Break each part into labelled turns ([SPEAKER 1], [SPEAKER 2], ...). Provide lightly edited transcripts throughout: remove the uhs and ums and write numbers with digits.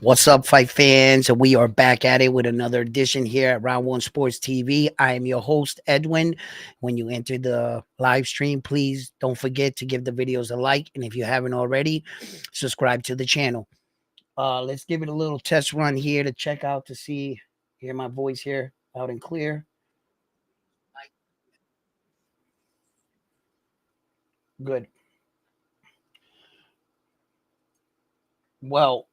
[SPEAKER 1] What's up, fight fans? We are back at it with another edition here at Round One Sports TV. I am your host, Edwin. When you enter the live stream, please don't forget to give the videos a like. And if you haven't already, subscribe to the channel. Let's give it a little test run here to check out to see, hear my voice here loud and clear. Good. Well,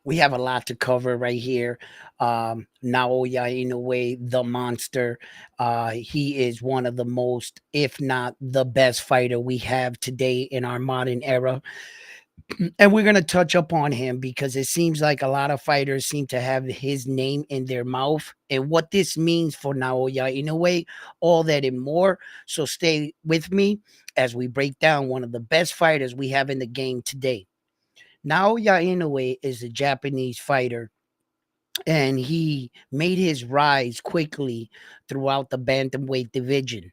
[SPEAKER 1] we have a lot to cover right here. Naoya Inoue, the monster. He is one of the most, if not the best fighter we have today in our modern era. And we're going to touch upon him because it seems like a lot of fighters seem to have his name in their mouth and what this means for Naoya Inoue, all that and more. So stay with me as we break down one of the best fighters we have in the game today. Naoya Inoue is a Japanese fighter, and he made his rise quickly throughout the bantamweight division.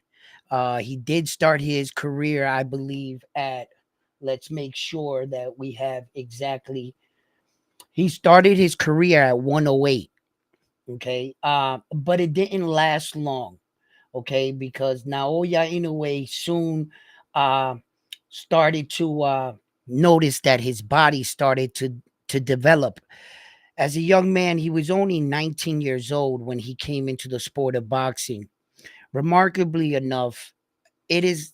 [SPEAKER 1] He did start his career, I believe, at, let's make sure that we have exactly. He started his career at 108. Okay, but it didn't last long. Okay, because Naoya Inoue soon uh, started to notice that his body started to develop. As a young man, he was only 19 years old when he came into the sport of boxing. Remarkably enough, it is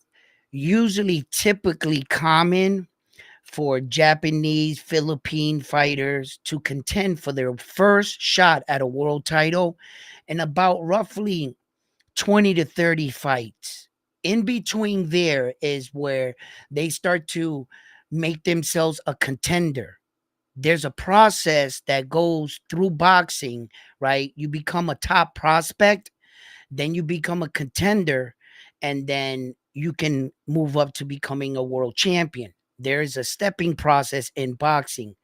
[SPEAKER 1] usually typically common for Japanese, Philippine fighters to contend for their first shot at a world title in about roughly 20 to 30 fights. In between there is where they start to make themselves a contender. There's a process that goes through boxing, right? You become a top prospect, then you become a contender, and then you can move up to becoming a world champion. There is a stepping process in boxing.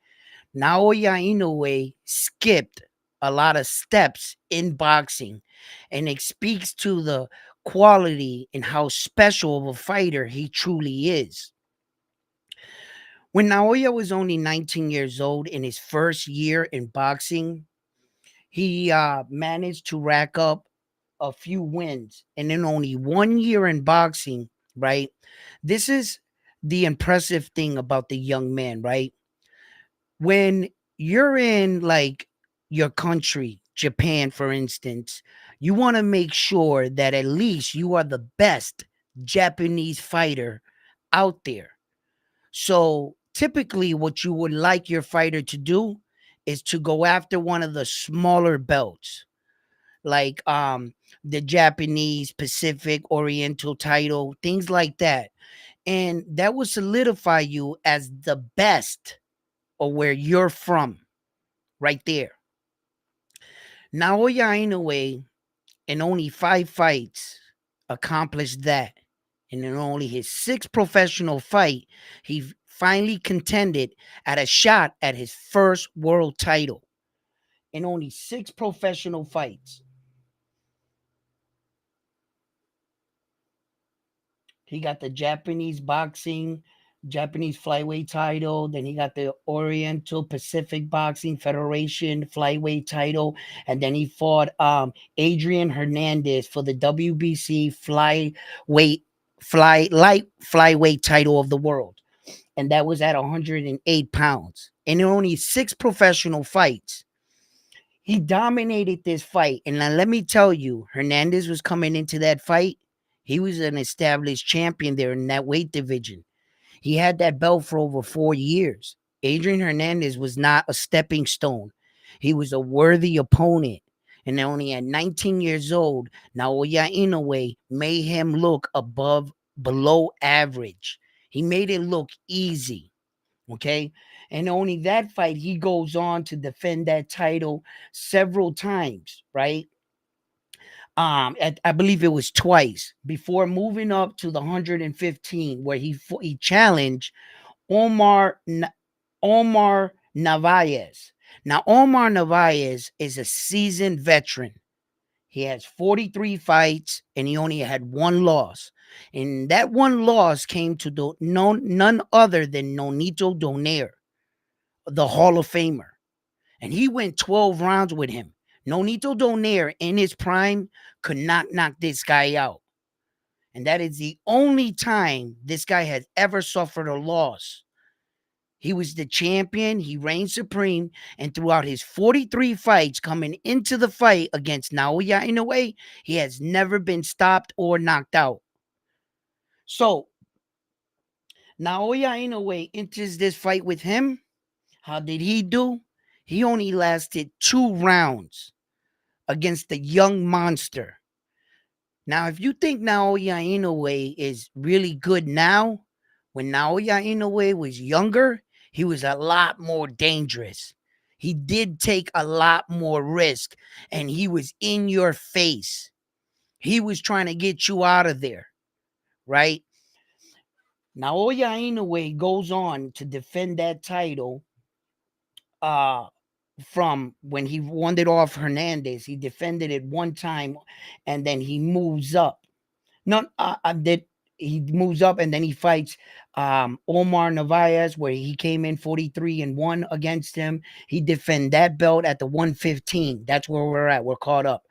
[SPEAKER 1] Naoya Inoue skipped a lot of steps in boxing, and it speaks to the quality and how special of a fighter he truly is. When Naoya was only 19 years old in his first year in boxing, he managed to rack up a few wins. And in only 1 year in boxing, right? This is the impressive thing about the young man, right? When you're in like your country, Japan, for instance, you want to make sure that at least you are the best Japanese fighter out there. So typically, what you would like your fighter to do is to go after one of the smaller belts, like the Japanese, Pacific, Oriental title, things like that. And that will solidify you as the best or where you're from, right there. Naoya Inoue, in only 5 fights, accomplished that. And in only his sixth professional fight, he finally contended at a shot at his first world title. In only 6 professional fights, he got the Japanese flyweight title. Then he got the Oriental Pacific Boxing Federation flyweight title. And then he fought Adrian Hernandez for the WBC light flyweight title of the world. And that was at 108 pounds. And in only 6 professional fights, he dominated this fight. And now let me tell you, Hernandez was coming into that fight. He was an established champion there in that weight division. He had that belt for over 4 years. Adrian Hernandez was not a stepping stone. He was a worthy opponent. And only at 19 years old, Naoya Inoue made him look below average. He made it look easy. Okay. And only that fight, he goes on to defend that title several times, right? I believe it was twice before moving up to the 115, where he challenged Omar Omar Narvaez. Now, Omar Narvaez is a seasoned veteran. He has 43 fights and he only had one loss. And that one loss came to none other than Nonito Donaire, the Hall of Famer. And he went 12 rounds with him. Nonito Donaire in his prime could not knock this guy out. And that is the only time this guy has ever suffered a loss. He was the champion. He reigned supreme. And throughout his 43 fights coming into the fight against Naoya Inoue, he has never been stopped or knocked out. So Naoya Inoue enters this fight with him. How did he do? He only lasted 2 rounds against the young monster. Now, if you think Naoya Inoue is really good now, when Naoya Inoue was younger, he was a lot more dangerous. He did take a lot more risk, and he was in your face. He was trying to get you out of there, right? Naoya Inoue goes on to defend that title uh, from when he won it off Hernandez. He defended it one time, and then he moves up. No, that he moves up and then he fights Omar Narvaez, where he came in 43-1 against him. He defends that belt at the 115. That's where we're at. We're caught up.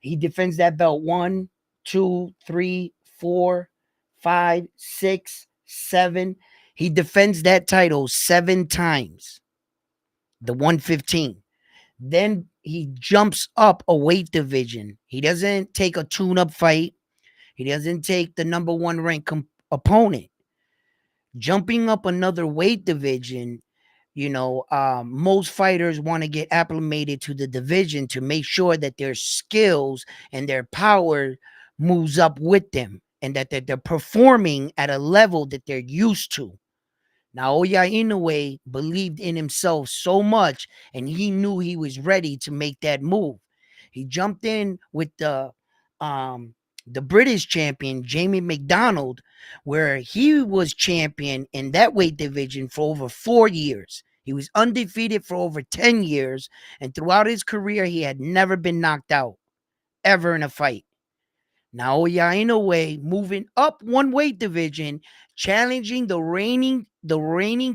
[SPEAKER 1] He defends that belt 1, 2, 3, 4, 5, 6, 7. He defends that title 7 times. The 115. Then he jumps up a weight division. He doesn't take a tune-up fight. He doesn't take the number one ranked opponent. Jumping up another weight division, most fighters want to get acclimated to the division to make sure that their skills and their power moves up with them and that they're performing at a level that they're used to. Naoya Inoue believed in himself so much and he knew he was ready to make that move. He jumped in with the British champion, Jamie McDonald, where he was champion in that weight division for over 4 years. He was undefeated for over 10 years, and throughout his career, he had never been knocked out, ever in a fight. Naoya Inoue moving up one weight division, challenging the reigning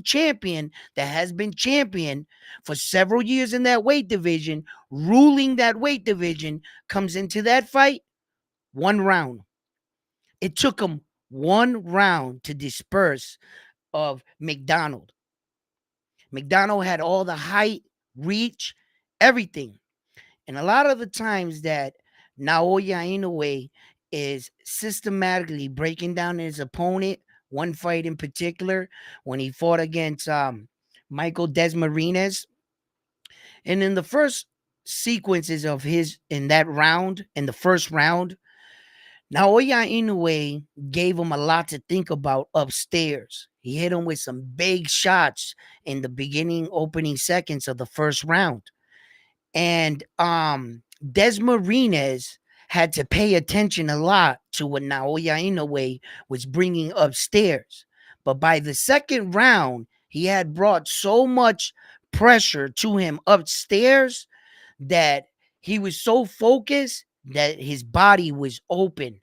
[SPEAKER 1] champion that has been champion for several years in that weight division, ruling that weight division, comes into that fight 1 round. It took him 1 round to disperse of McDonald. McDonald had all the height, reach, everything. And a lot of the times that Naoya Inoue is systematically breaking down his opponent, one fight in particular, when he fought against Michael Desmarinez. And in the first sequences of his, in that round, in the first round, Naoya Inoue gave him a lot to think about upstairs. He hit him with some big shots in the beginning, opening seconds of the first round. And Desmarinez had to pay attention a lot to what Naoya Inoue was bringing upstairs. But by the second round, he had brought so much pressure to him upstairs that he was so focused that his body was open.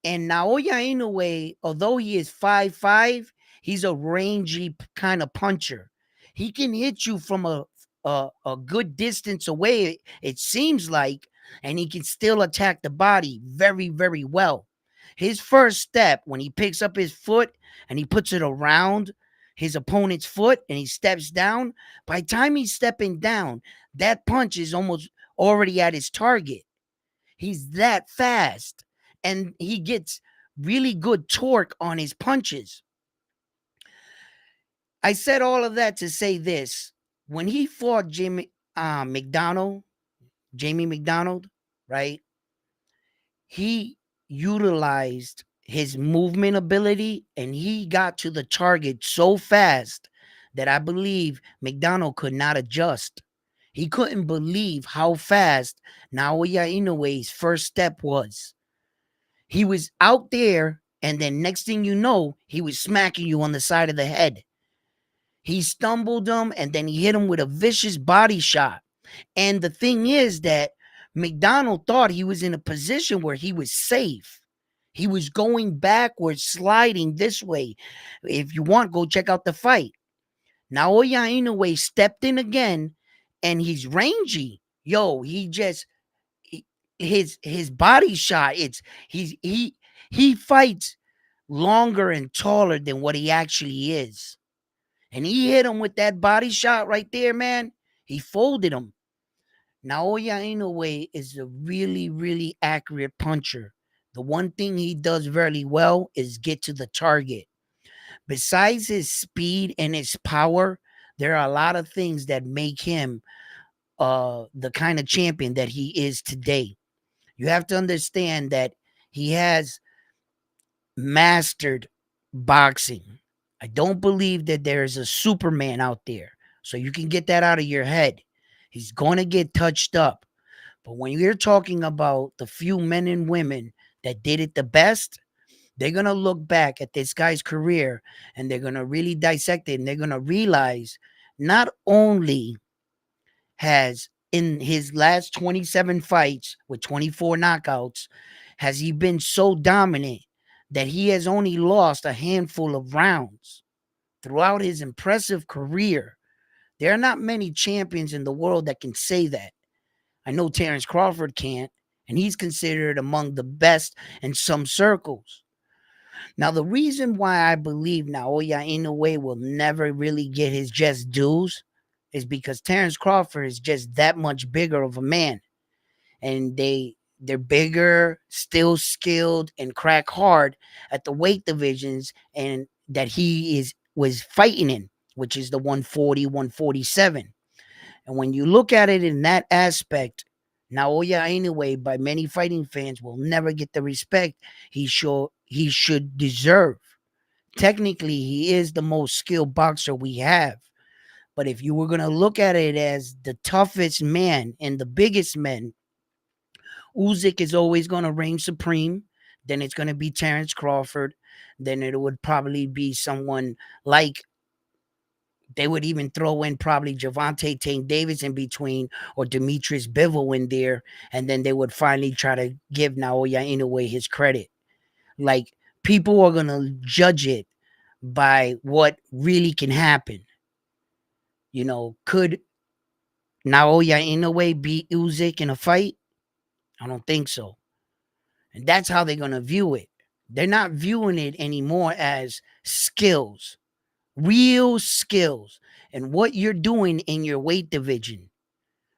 [SPEAKER 1] And Naoya Inoue, although he is 5'5", he's a rangy kind of puncher. He can hit you from a good distance away, it seems like, and he can still attack the body very, very well. His first step, when he picks up his foot and he puts it around his opponent's foot and he steps down, by the time he's stepping down, that punch is almost already at his target. He's that fast. And he gets really good torque on his punches. I said all of that to say this. When he fought Jamie McDonald, right? He utilized his movement ability and he got to the target so fast that I believe McDonald could not adjust. He couldn't believe how fast Naoya Inoue's first step was. He was out there, and then next thing you know, he was smacking you on the side of the head. He stumbled him and then he hit him with a vicious body shot. And the thing is that McDonald thought he was in a position where he was safe. He was going backwards, sliding this way. If you want, go check out the fight. Naoya Inoue stepped in again, and he's rangy. Yo, he just his body shot. He fights longer and taller than what he actually is. And he hit him with that body shot right there, man. He folded him. Naoya Inoue is a really, really accurate puncher. The one thing he does very well is get to the target. Besides his speed and his power, there are a lot of things that make him the kind of champion that he is today. You have to understand that he has mastered boxing. I don't believe that there is a Superman out there. So you can get that out of your head. He's going to get touched up. But when you're talking about the few men and women that did it the best, they're going to look back at this guy's career and they're going to really dissect it, and they're going to realize not only has in his last 27 fights with 24 knockouts, has he been so dominant that he has only lost a handful of rounds throughout his impressive career. There are not many champions in the world that can say that. I know Terrence Crawford can't, and he's considered among the best in some circles. Now, the reason why I believe Naoya Inoue will never really get his just dues is because Terrence Crawford is just that much bigger of a man. And they're bigger, still skilled, and crack hard at the weight divisions and that he is was fighting in, which is the 140, 147. And when you look at it in that aspect, Naoya Inoue, by many fighting fans, will never get the respect he should deserve. Technically, he is the most skilled boxer we have. But if you were going to look at it as the toughest man and the biggest men, Usyk is always going to reign supreme. Then it's going to be Terrence Crawford. Then it would probably be someone like, they would even throw in probably Javante Tank Davis in between, or Demetrius Bivol in there. And then they would finally try to give Naoya Inoue his credit. Like, people are going to judge it by what really can happen. Could Naoya Inoue beat Usyk in a fight? I don't think so. And that's how they're going to view it. They're not viewing it anymore as skills, real skills, and what you're doing in your weight division.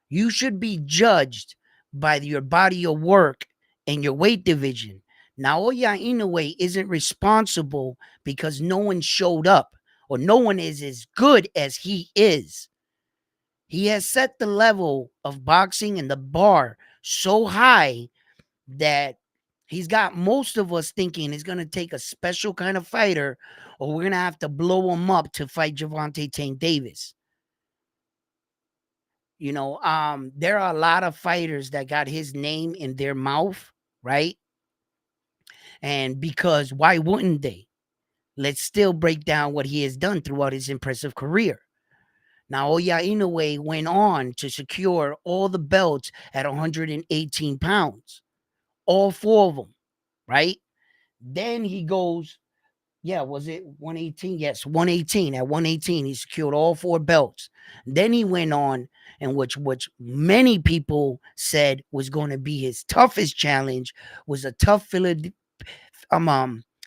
[SPEAKER 1] You should be judged by your body of work in your weight division. Naoya Inoue isn't responsible because no one showed up or no one is as good as he is. He has set the level of boxing and the bar so high that he's got most of us thinking it's going to take a special kind of fighter, or we're going to have to blow him up to fight Javante Tank Davis. There are a lot of fighters that got his name in their mouth, right? And because why wouldn't they? Let's still break down what he has done throughout his impressive career. Naoya Inoue went on to secure all the belts at 118 pounds, all four of them, right? Then he goes, yeah, was it 118? Yes, 118. At 118, he secured all four belts. Then he went on, and which many people said was going to be his toughest challenge, was a tough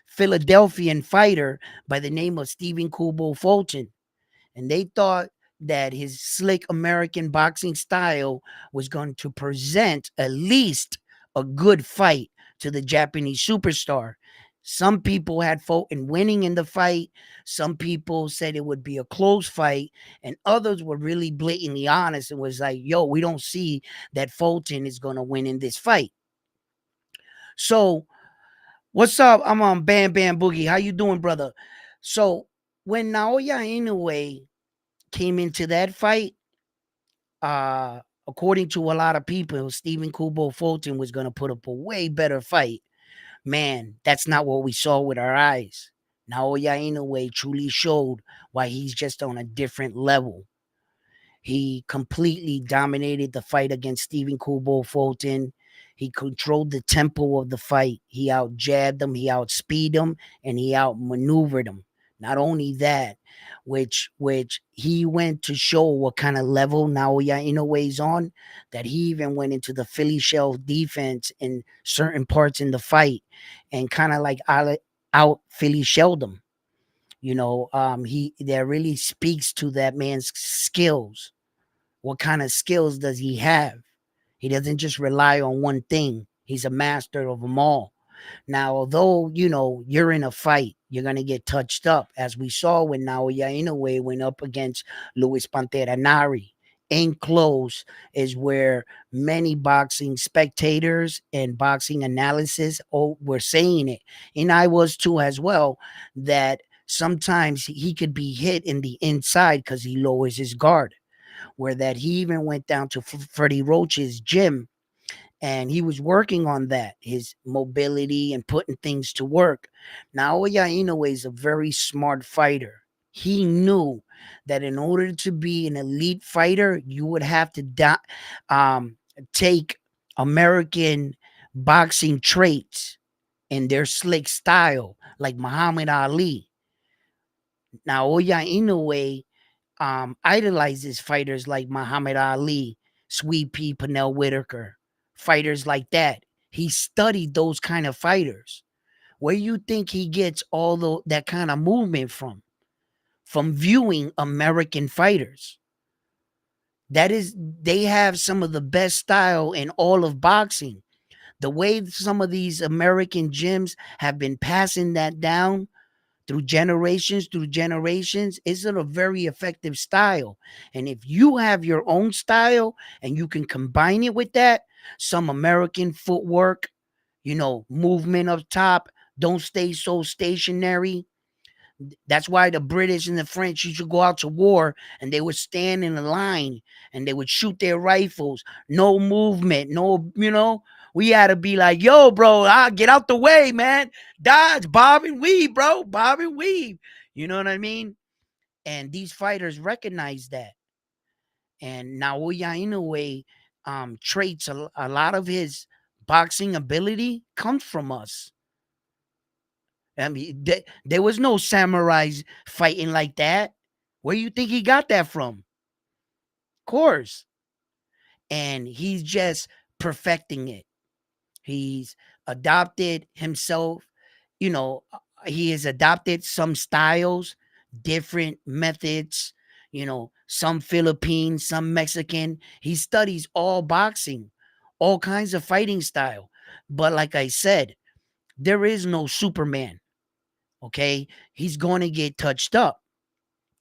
[SPEAKER 1] Philadelphian fighter by the name of Stephen Kubo Fulton. And they thought that his slick American boxing style was going to present at least a good fight to the Japanese superstar. Some people had Fulton winning in the fight. Some people said it would be a close fight. And others were really blatantly honest and was like, yo, we don't see that Fulton is going to win in this fight. So, what's up? I'm on Bam Bam Boogie. How you doing, brother? So, when Naoya Inoue came into that fight, uh, according to a lot of people, Stephen Kubo Fulton was going to put up a way better fight. Man, that's not what we saw with our eyes. Naoya Inoue truly showed why he's just on a different level. He completely dominated the fight against Stephen Kubo Fulton. He controlled the tempo of the fight. He out jabbed him, he outspeed him, and he outmaneuvered him. Not only that, which he went to show what kind of level Naoya Inoue's on, that he even went into the Philly shell defense in certain parts in the fight and kind of like out Philly shelled him. He that really speaks to that man's skills. What kind of skills does he have? He doesn't just rely on one thing. He's a master of them all. Now, although, you're in a fight, you're going to get touched up, as we saw when Naoya Inoue went up against Luis Pantera Nari. In close is where many boxing spectators and boxing analysis were saying it. And I was too as well, that sometimes he could be hit in the inside because he lowers his guard, where that he even went down to Freddie Roach's gym and he was working on that, his mobility and putting things to work. Naoya Inoue is a very smart fighter. He knew that in order to be an elite fighter, you would have to take American boxing traits and their slick style, like Muhammad Ali. Naoya Inoue idolizes fighters like Muhammad Ali, Sweet Pea Pernell Whitaker, fighters like that. He studied those kind of fighters. Where you think he gets that kind of movement from? From viewing American fighters. They have some of the best style in all of boxing. The way some of these American gyms have been passing that down through generations, is it a very effective style. And if you have your own style and you can combine it with that, some American footwork, movement up top, don't stay so stationary. That's why the British and the French used to go out to war and they would stand in a line and they would shoot their rifles. No movement, we had to be like, yo, bro, get out the way, man. Dodge, bob and weave, bro. Bob and weave. You know what I mean? And these fighters recognize that. And Naoya Inoue traits, a lot of his boxing ability comes from us. I mean, there was no samurais fighting like that. Where do you think he got that from? Of course. And he's just perfecting it. He's adopted himself, he has adopted some styles, different methods, some Philippine, some Mexican. He studies all boxing, all kinds of fighting style. But like I said, there is no Superman. Okay. He's going to get touched up.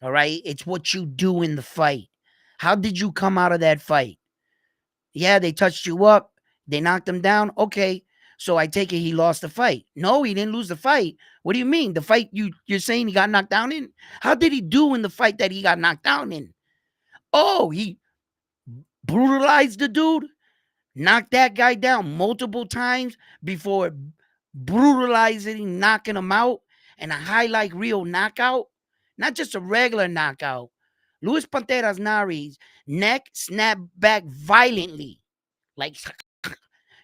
[SPEAKER 1] All right. It's what you do in the fight. How did you come out of that fight? Yeah, they touched you up. They knocked him down. Okay. So I take it he lost the fight. No, he didn't lose the fight. What do you mean? The fight you're saying he got knocked down in? How did he do in the fight that he got knocked down in? Oh, he brutalized the dude, knocked that guy down multiple times before brutalizing, knocking him out, and a highlight reel knockout. Not just a regular knockout. Luis Pantera's Nari's neck snapped back violently. Like,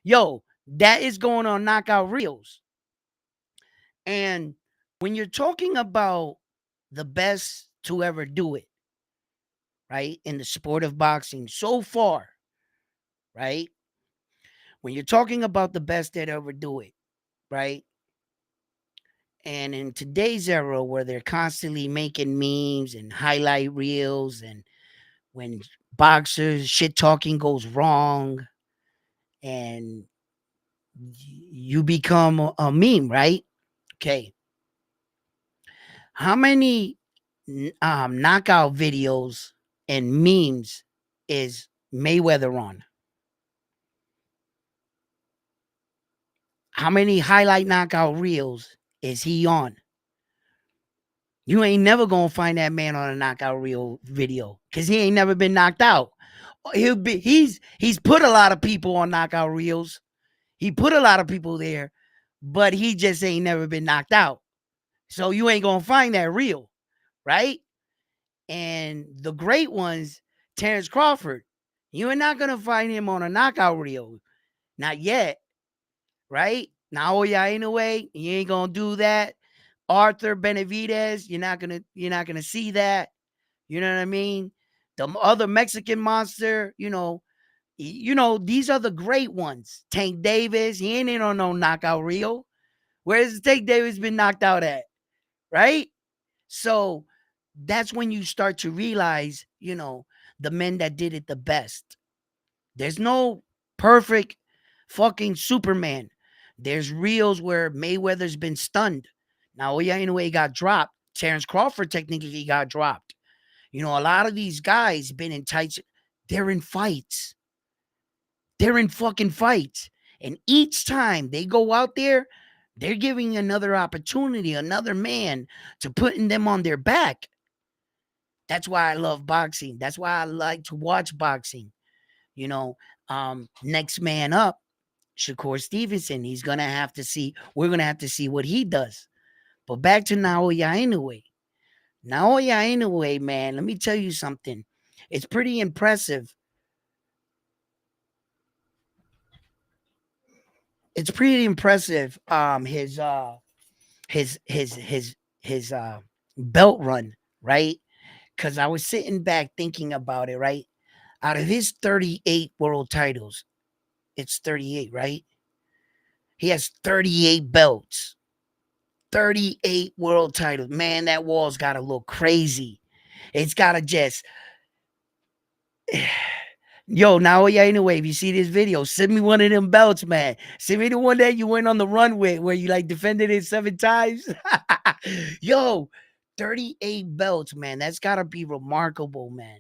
[SPEAKER 1] yo, that is going on knockout reels. And when you're talking about the best to ever do it, right, in the sport of boxing so far, right? When you're talking about the best that ever do it, right? And in today's era where they're constantly making memes and highlight reels, and when boxers shit talking goes wrong and you become a meme, right? Okay. How many knockout videos and memes is Mayweather on? How many highlight knockout reels is he on? You ain't never gonna find that man on a knockout reel video because he ain't never been knocked out. He's put a lot of people on knockout reels. He put a lot of people there, but he just ain't never been knocked out. So you ain't gonna find that real, right? And the great ones, Terrence Crawford, you are not gonna find him on a knockout reel. Not yet, right? Naoya Inoue, you ain't gonna do that. Arthur Benavidez, you're not gonna see that. You know what I mean? The other Mexican monster, these are the great ones. Tank Davis, he ain't in on no knockout reel. Where's Tank Davis been knocked out at? Right? So that's when you start to realize, the men that did it the best. There's no perfect fucking Superman. There's reels where Mayweather's been stunned. Now, Inoue got dropped. Terrence Crawford technically got dropped. A lot of these guys been in tights. They're in fights. They're in fucking fights. And each time they go out there, they're giving another opportunity, another man to putting them on their back. That's why I love boxing. That's why I like to watch boxing. You know, next man up, Shakur Stevenson. We're gonna have to see what he does. But back to Naoya Inoue. Naoya Inoue, man, let me tell you something. It's pretty impressive. It's pretty impressive. His belt run, right? Because I was sitting back thinking about it, right? Out of his 38 world titles, it's 38, right? He has 38 belts, 38 world titles. Man, that wall's got to look crazy. It's got to just. Yo, now anyway, if you see this video, send me one of them belts, man. Send me the one that you went on the run with where you like defended it 7 times. Yo, 38 belts, man. That's gotta be remarkable, man.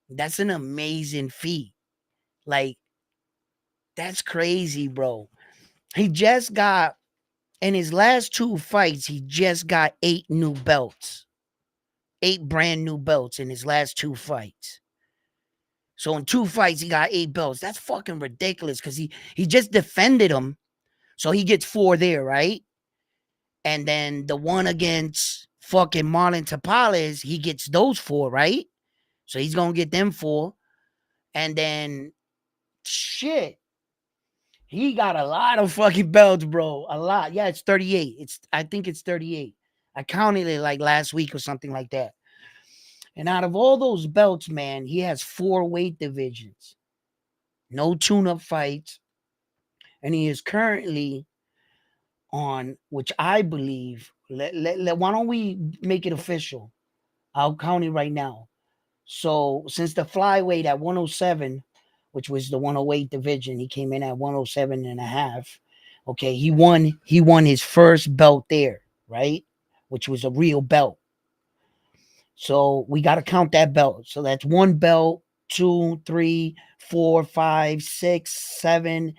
[SPEAKER 1] That's an amazing feat. Like, that's crazy, bro. He just got in his last 2 fights, he just got 8 new belts. 8 brand new belts in his last 2 fights. So in 2 fights, he got 8 belts. That's fucking ridiculous because he just defended him. So he gets 4 there, right? And then the one against fucking Marlon Tapales, he gets those 4, right? So he's gonna get them 4. And then shit. He got a lot of fucking belts, bro. A lot. Yeah, it's 38. I think it's 38. I counted it like last week or something like that. And out of all those belts, man, he has 4 weight divisions. No tune-up fights. And he is currently on, which I believe, why don't we make it official? I'll count it right now. So since the flyweight at 107, which was the 108 division, he came in at 107 and a half. Okay, he won his first belt there, right? Which was a real belt. So we got to count that belt. So that's 1 belt, 2, 3, 4, 5, 6, 7,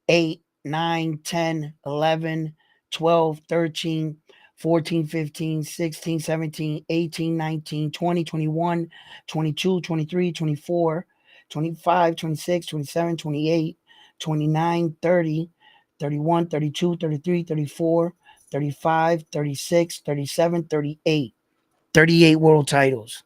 [SPEAKER 1] 8, 9, 10, 11, 12, 13, 14, 15, 16, 17, 18, 19, 20, 21, 22, 23, 24, 25, 26, 27, 28, 29, 30, 31, 32, 33, 34, 35, 36, 37, 38. 38 world titles.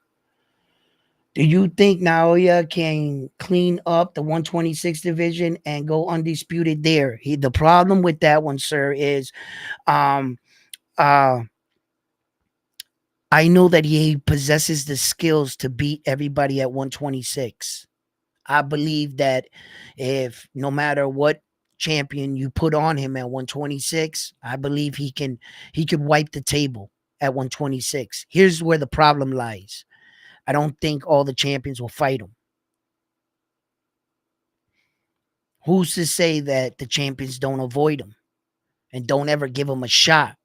[SPEAKER 1] Do you think Naoya can clean up the 126 division and go undisputed there? The problem with that one, sir, is um uh I know that he possesses the skills to beat everybody at 126. I believe that if no matter what champion you put on him at 126, I believe he could wipe the table at 126. Here's where the problem lies. I don't think all the champions will fight him. Who's to say that the champions don't avoid him and don't ever give him a shot?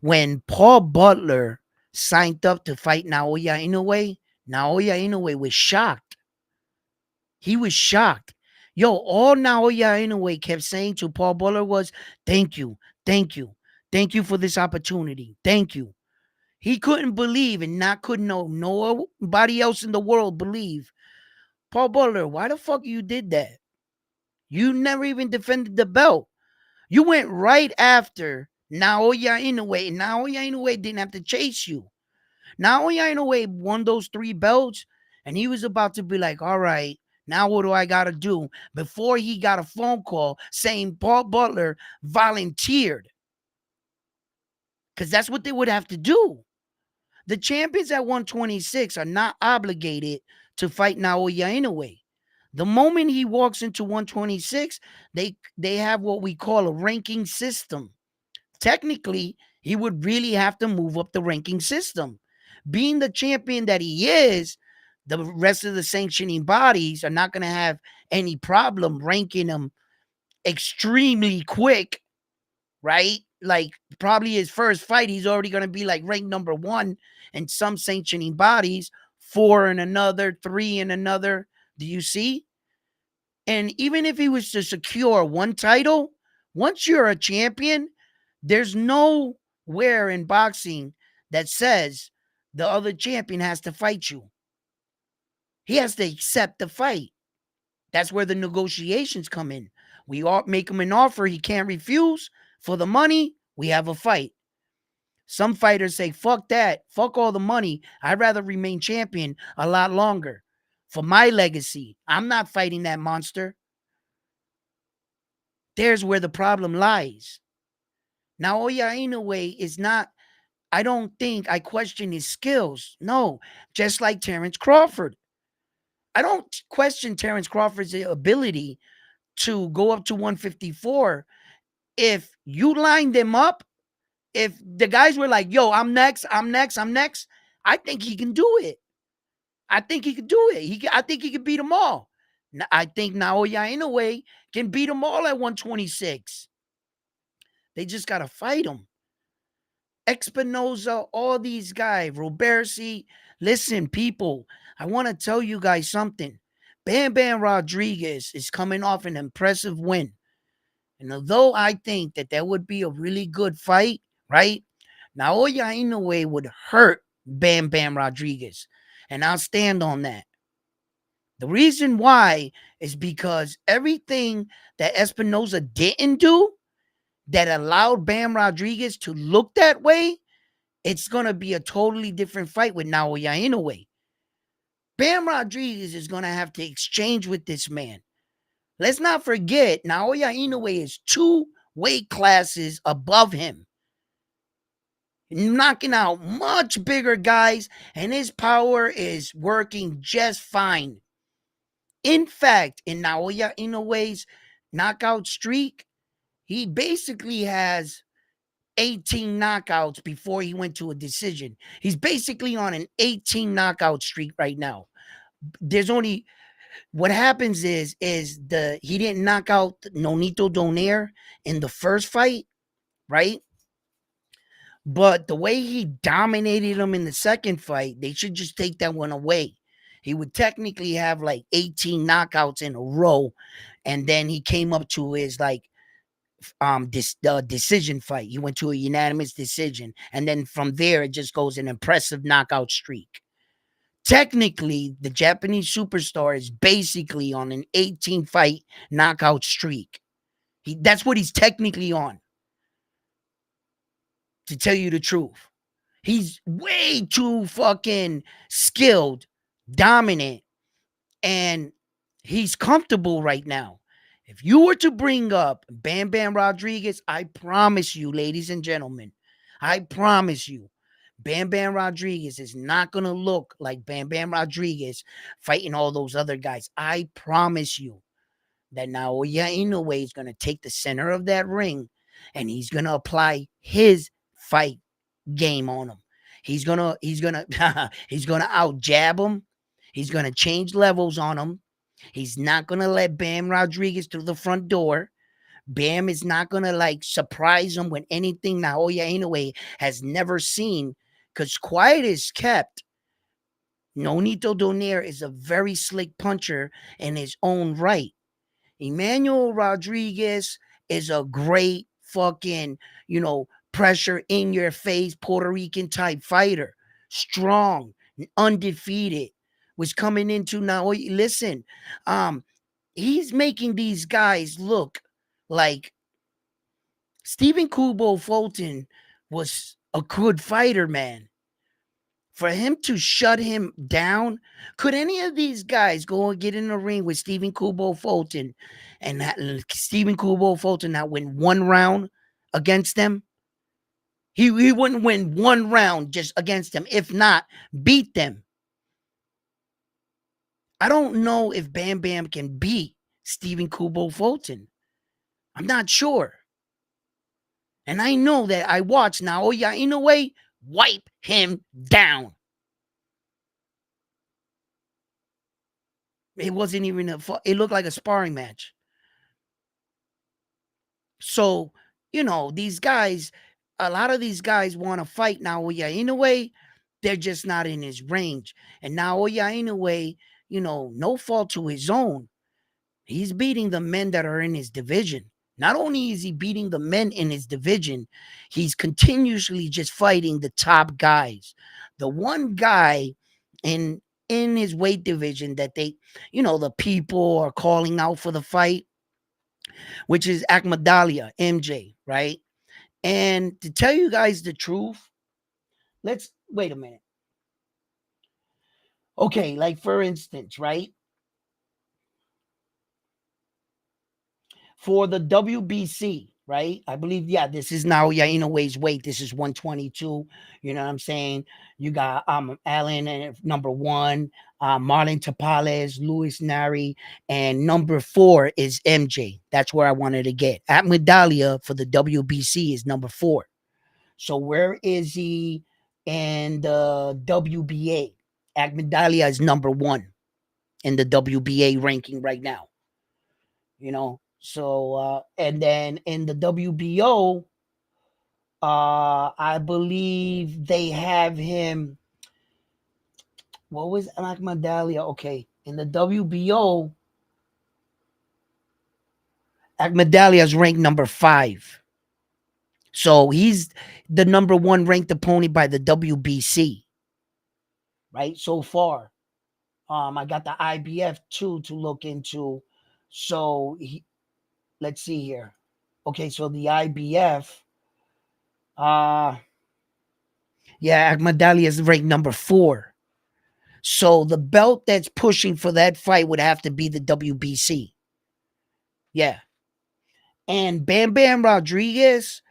[SPEAKER 1] When Paul Butler signed up to fight Naoya Inoue was shocked. He was shocked. Yo, all Naoya Inoue kept saying to Paul Butler was, thank you, thank you, thank you for this opportunity, thank you. He couldn't believe and not could nobody else in the world believe. Paul Butler, why the fuck you did that? You never even defended the belt. You went right after Naoya Inoue didn't have to chase you. Naoya Inoue won those 3 belts, and he was about to be like, all right, now what do I got to do? Before he got a phone call saying Paul Butler volunteered, because that's what they would have to do. The champions at 126 are not obligated to fight Naoya Inoue. The moment he walks into 126, they have what we call a ranking system. Technically, he would really have to move up the ranking system. Being the champion that he is, the rest of the sanctioning bodies are not going to have any problem ranking him extremely quick, right? Like probably his first fight, he's already going to be like ranked number 1 in some sanctioning bodies, 4 in another, 3 in another. Do you see? And even if he was to secure one title, once you're a champion, there's nowhere in boxing that says the other champion has to fight you. He has to accept the fight. That's where the negotiations come in. We all make him an offer he can't refuse. For the money, we have a fight. Some fighters say, fuck that. Fuck all the money. I'd rather remain champion a lot longer. For my legacy, I'm not fighting that monster. There's where the problem lies. Naoya Inoue is not, I don't think I question his skills. No, just like Terrence Crawford. I don't question Terrence Crawford's ability to go up to 154. If you lined them up, if the guys were like, yo, I'm next, I think he can do it. I think he could do it. I think he could beat them all. I think Naoya Inoue can beat them all at 126. They just got to fight him. Espinoza, all these guys, Robersi. Listen, people, I want to tell you guys something. Bam Bam Rodriguez is coming off an impressive win. And although I think that would be a really good fight, right? Naoya Inoue would hurt Bam Bam Rodriguez. And I'll stand on that. The reason why is because everything that Espinoza didn't do that allowed Bam Rodriguez to look that way, it's going to be a totally different fight with Naoya Inoue. Bam Rodriguez is going to have to exchange with this man. Let's not forget, Naoya Inoue is 2 weight classes above him, knocking out much bigger guys, and his power is working just fine. In fact, in Naoya Inoue's knockout streak, he basically has 18 knockouts before he went to a decision. He's basically on an 18 knockout streak right now. There's only what happens is he didn't knock out Nonito Donaire in the first fight, right? But the way he dominated him in the second fight, they should just take that one away. He would technically have like 18 knockouts in a row, and then he came up to his like decision fight. He went to a unanimous decision, and then from there it just goes an impressive knockout streak. Technically, the Japanese superstar is basically on an 18 fight knockout streak. That's what he's technically on. To tell you the truth, he's way too fucking skilled, dominant, and he's comfortable right now. If you were to bring up Bam Bam Rodriguez, I promise you, ladies and gentlemen, I promise you, Bam Bam Rodriguez is not going to look like Bam Bam Rodriguez fighting all those other guys. I promise you that Naoya Inoue is going to take the center of that ring and he's going to apply his fight game on him. He's going to he's going to out jab him. He's going to change levels on him. He's not going to let Bam Rodriguez through the front door. Bam is not going to like surprise him with anything Naoya Inoue has never seen, because quiet is kept. Nonito Donaire is a very slick puncher in his own right. Emmanuel Rodriguez is a great fucking, pressure in your face Puerto Rican type fighter. Strong, undefeated. Was coming into now. Listen, he's making these guys look like Stephen Kubo Fulton was a good fighter, man. For him to shut him down, could any of these guys go and get in the ring with Stephen Kubo Fulton and Stephen Kubo Fulton not win one round against them? He wouldn't win one round just against them. If not, beat them. I don't know if Bam Bam can beat Stephen Kubo Fulton. I'm not sure. And I know that I watched Naoya Inoue wipe him down. It wasn't even it looked like a sparring match. So, these guys, a lot of these guys want to fight Naoya Inoue. They're just not in his range. And Naoya Inoue, no fault to his own. He's beating the men that are in his division. Not only is he beating the men in his division, he's continuously just fighting the top guys. The one guy in his weight division that the people are calling out for the fight, which is Akmadalia, MJ, right? And to tell you guys the truth, let's wait a minute. Okay, like for instance, right? For the WBC, right? I believe, yeah, this is Naoya Inoue's weight. This is 122. You know what I'm saying? You got Allen and number 1, Marlon Tapales, Luis Nari, and number 4 is MJ. That's where I wanted to get. At Medallia for the WBC is number 4. So where is he in the WBA? Agmedalia is number 1 in the WBA ranking right now. So and then in the WBO, I believe they have him. What was Agmedalia? Okay, in the WBO, Agmedalia is ranked number 5. So he's the number 1 ranked opponent by the WBC, right? So far. I got the IBF too to look into. So let's see here. Okay, so the IBF, yeah, Agmedalia is ranked number 4. So the belt that's pushing for that fight would have to be the WBC. Yeah. And Bam Bam Rodriguez,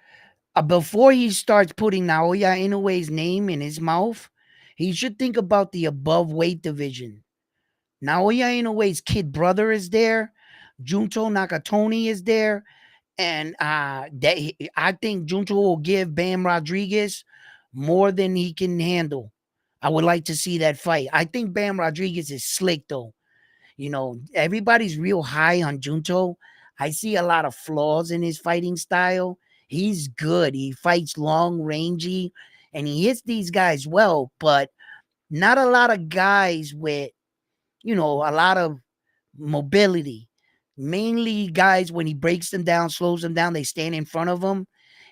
[SPEAKER 1] before he starts putting Naoya Inoue's name in his mouth, he should think about the above weight division. Naoya Inoue's kid brother is there. Junto Nakatoni is there. And I think Junto will give Bam Rodriguez more than he can handle. I would like to see that fight. I think Bam Rodriguez is slick, though. Everybody's real high on Junto. I see a lot of flaws in his fighting style. He's good. He fights long, rangy, and he hits these guys well, but not a lot of guys with, a lot of mobility. Mainly guys, when he breaks them down, slows them down, they stand in front of him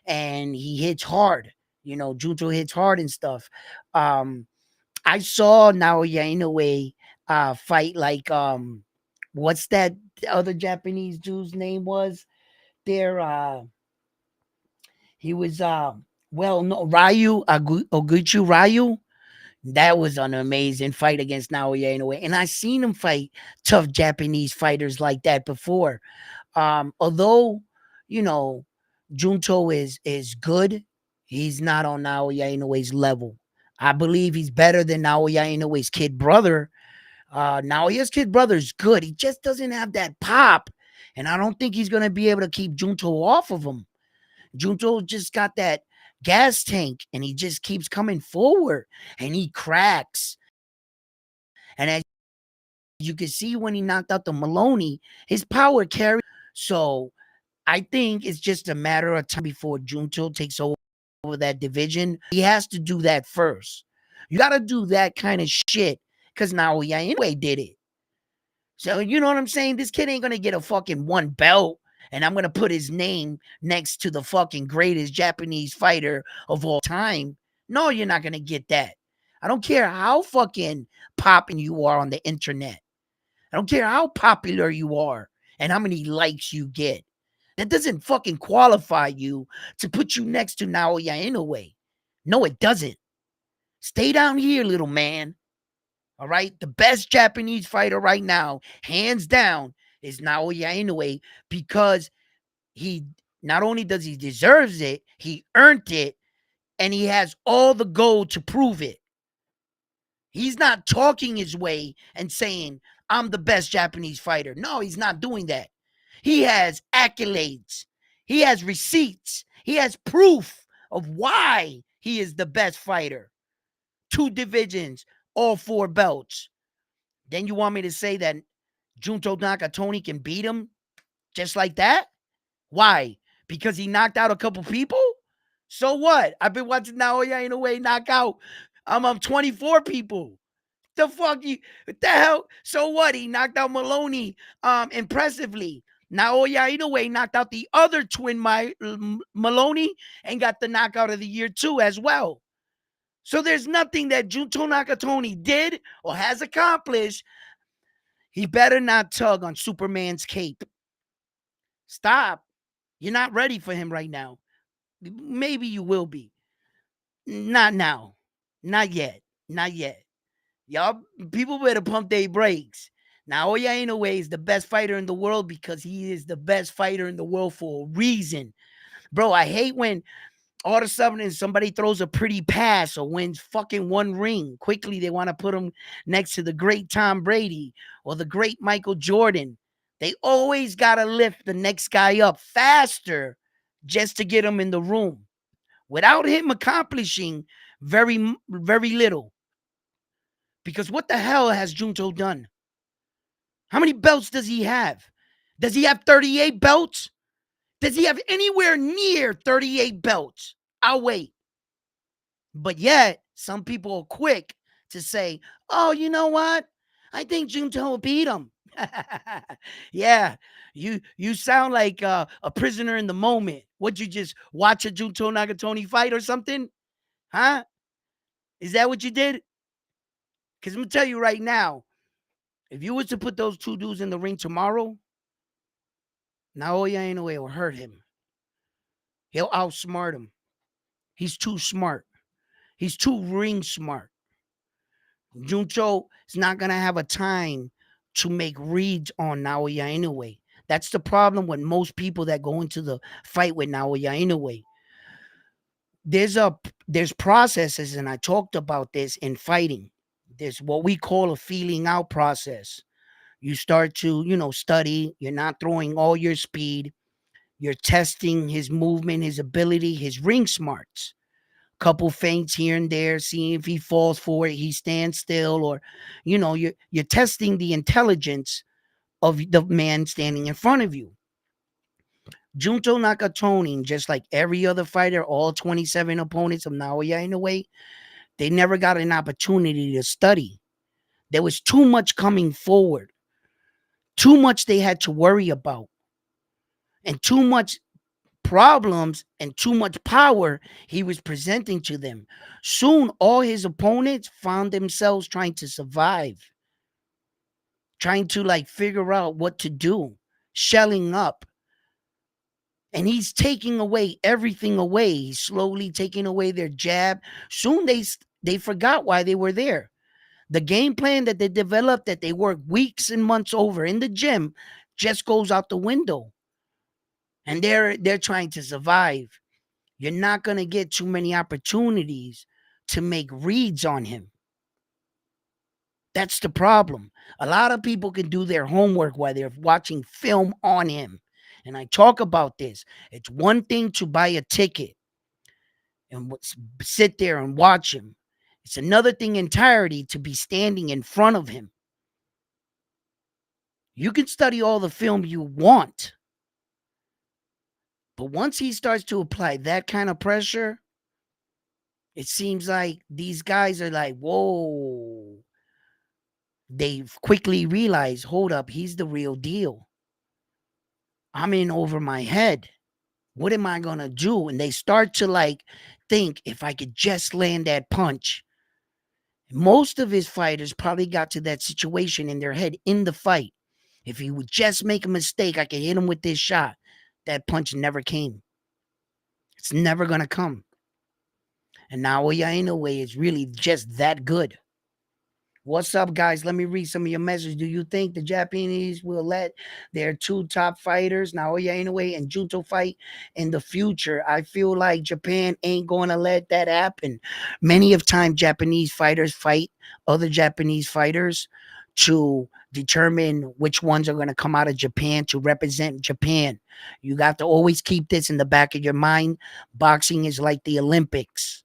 [SPEAKER 1] and he hits hard. Junto hits hard and stuff. I saw Naoya Inoue fight like what's that other Japanese dude's name was? There he was Ryu Oguchi Ryu. That was an amazing fight against Naoya Inoue. And I seen him fight tough Japanese fighters like that before. Although, you know, Junto is good, he's not on Naoya Inoue's level. I believe he's better than Naoya Inoue's kid brother. Naoya's kid brother is good. He just doesn't have that pop. And I don't think he's going to be able to keep Junto off of him. Junto just got that gas tank and he just keeps coming forward and he cracks. And as you can see when he knocked out the Maloney, his power carried. So I think it's just a matter of time before Junto takes over that division. He has to do that first. You got to do that kind of shit because now anyway did it. So you know what I'm saying? This kid ain't going to get a fucking one belt and I'm going to put his name next to the fucking greatest Japanese fighter of all time. No, you're not going to get that. I don't care how fucking popping you are on the internet. I don't care how popular you are and how many likes you get. That doesn't fucking qualify you to put you next to Naoya Inoue. No, it doesn't. Stay down here, little man. All right? The best Japanese fighter right now, hands down, is Naoya Inoue because he not only does he deserves it, he earned it, and he has all the gold to prove it. He's not talking his way and saying, I'm the best Japanese fighter. No, he's not doing that. He has accolades. He has receipts. He has proof of why he is the best fighter. 2 divisions, all 4 belts. Then you want me to say that Junto Nakatoni can beat him just like that? Why? Because he knocked out a couple people? So what? I've been watching Naoya Inoue knock out 24 people. The fuck you? What the hell? So what? He knocked out Maloney impressively. Naoya Inoue knocked out the other twin Maloney and got the knockout of the year too as well. So there's nothing that Junto Nakatoni did or has accomplished. He better not tug on Superman's cape. Stop. You're not ready for him right now. Maybe you will be. Not now. Not yet. Not yet. Y'all, people better pump their brakes. Naoya Inoue is the best fighter in the world because he is the best fighter in the world for a reason. Bro, I hate when all of a sudden somebody throws a pretty pass or wins fucking 1 ring. Quickly, they want to put him next to the great Tom Brady or the great Michael Jordan. They always got to lift the next guy up faster just to get him in the room without him accomplishing very, very little. Because what the hell has Junto done? How many belts does he have? Does he have 38 belts? Does he have anywhere near 38 belts? I'll wait. But yet, some people are quick to say, oh, you know what? I think Junto will beat him. Yeah, you sound like a prisoner in the moment. Would you just watch a Junto Nakatoni fight or something? Huh? Is that what you did? Because I'm going to tell you right now, if you was to put those 2 dudes in the ring tomorrow, Naoya Inoue will hurt him. He'll outsmart him. He's too smart. He's too ring smart. Junto is not going to have a time to make reads on Naoya Inoue. That's the problem with most people that go into the fight with Naoya Inoue. There's processes, and I talked about this in fighting. There's what we call a feeling out process. You start to, study. You're not throwing all your speed. You're testing his movement, his ability, his ring smarts. Couple feints here and there, seeing if he falls for it, he stands still, or you're testing the intelligence of the man standing in front of you. Junto Nakatoni, just like every other fighter, all 27 opponents of Naoya Inoue, they never got an opportunity to study. There was too much coming forward, too much they had to worry about, and too much problems and too much power he was presenting to them. Soon, all his opponents found themselves trying to survive, trying to figure out what to do, shelling up. And he's taking away everything away. He's slowly taking away their jab. Soon they forgot why they were there. The game plan that they developed, that they worked weeks and months over in the gym, just goes out the window. And they're trying to survive. You're not going to get too many opportunities to make reads on him. That's the problem. A lot of people can do their homework while they're watching film on him. And I talk about this. It's one thing to buy a ticket and sit there and watch him. It's another thing entirely to be standing in front of him. You can study all the film you want. But once he starts to apply that kind of pressure, it seems like these guys are like, whoa. They quickly realize, hold up, he's the real deal. I'm in over my head. What am I going to do? And they start to think, if I could just land that punch. Most of his fighters probably got to that situation in their head in the fight. If he would just make a mistake, I could hit him with this shot. That punch never came. It's never gonna come. And Naoya Inoue is really just that good. What's up, guys? Let me read some of your messages. Do you think the Japanese will let their two top fighters, Naoya Inoue and Junto, fight in the future? I feel like Japan ain't going to let that happen. Many of time, Japanese fighters fight other Japanese fighters to determine which ones are going to come out of Japan to represent Japan. You got to always keep this in the back of your mind. Boxing is like the Olympics.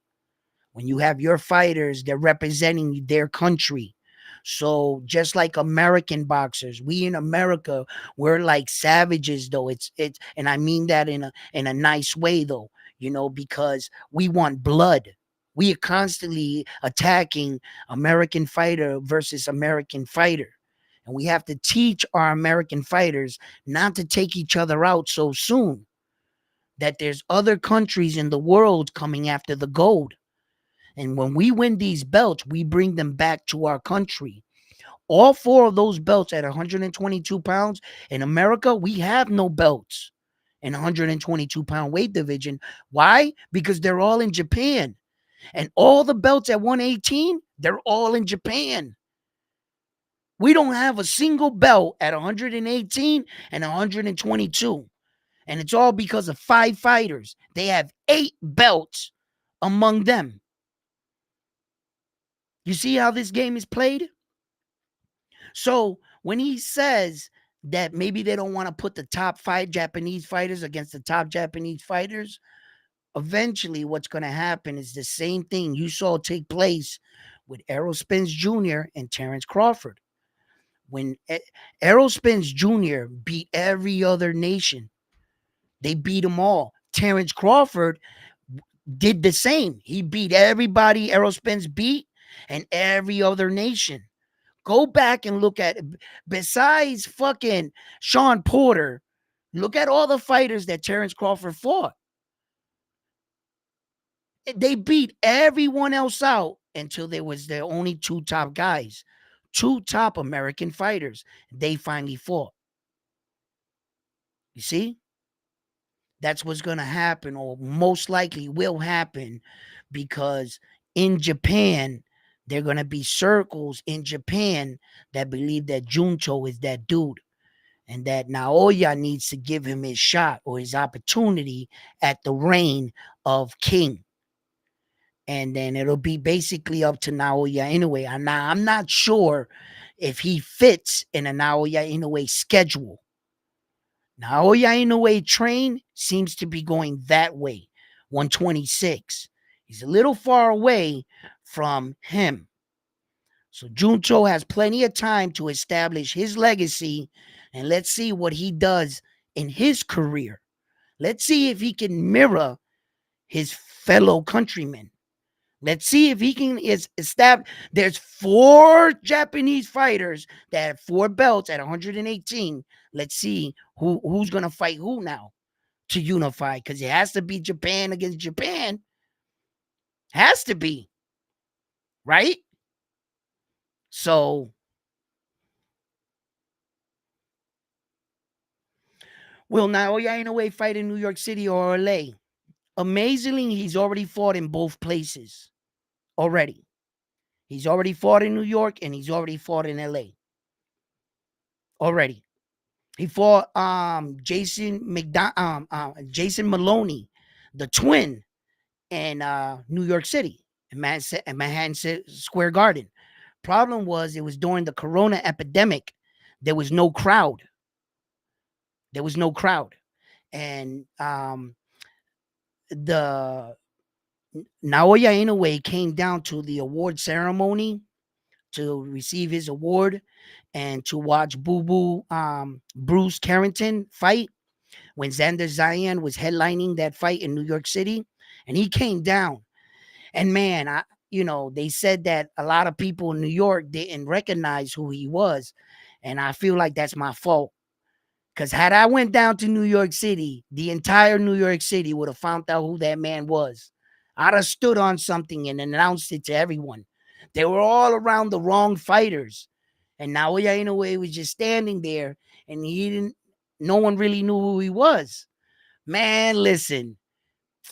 [SPEAKER 1] When you have your fighters, they're representing their country. So just like American boxers, we in America, we're like savages though. It's and I mean that in a nice way though, because we want blood. We are constantly attacking American fighter versus American fighter. And we have to teach our American fighters not to take each other out so soon. That there's other countries in the world coming after the gold. And when we win these belts, we bring them back to our country. All four of those belts at 122 pounds in America, we have no belts in 122-pound weight division. Why? Because they're all in Japan. And all the belts at 118, they're all in Japan. We don't have a single belt at 118 and 122. And it's all because of 5 fighters. They have 8 belts among them. You see how this game is played? So when he says that maybe they don't want to put the top 5 Japanese fighters against the top Japanese fighters, eventually what's going to happen is the same thing you saw take place with Errol Spence Jr. and Terrence Crawford. When Errol Spence Jr. beat every other nation, they beat them all. Terrence Crawford did the same. He beat everybody Errol Spence beat and every other nation. Go back and look at, besides fucking Sean Porter, look at all the fighters that Terrence Crawford fought. They beat everyone else out until there was their only 2 top guys, 2 top American fighters. They finally fought. You see? That's what's going to happen, or most likely will happen, because in Japan, there are going to be circles in Japan that believe that Junto is that dude and that Naoya needs to give him his shot or his opportunity at the reign of king. And then it'll be basically up to Naoya Inoue. Now, I'm not sure if he fits in a Naoya Inoue schedule. Naoya Inoue train seems to be going that way, 126. He's a little far away from him. So Junto has plenty of time to establish his legacy, and let's see what he does in his career. Let's see if he can mirror his fellow countrymen. Let's see if he can establish. There's 4 Japanese fighters that have 4 belts at 118. Let's see who's going to fight who now to unify, because it has to be Japan against Japan. Has to be. Right? So, will Naoya Inoue fight in New York City or LA? Amazingly, he's already fought in both places. Already. He's already fought in New York and he's already fought in LA. Already. He fought Jason Maloney, the twin, in New York City, in Manhattan Square Garden. Problem was, it was during the Corona epidemic. There was no crowd. There was no crowd. And the Naoya Inoue came down to the award ceremony to receive his award and to watch Bruce Carrington fight when Xander Zayan was headlining that fight in New York City, and he came down. And man, they said that a lot of people in New York didn't recognize who he was, and I feel like that's my fault. Because had I went down to New York City, the entire New York City would have found out who that man was. I'd have stood on something and announced it to everyone. They were all around the wrong fighters. And Naoya Inoue was just standing there, and no one really knew who he was. Man, listen,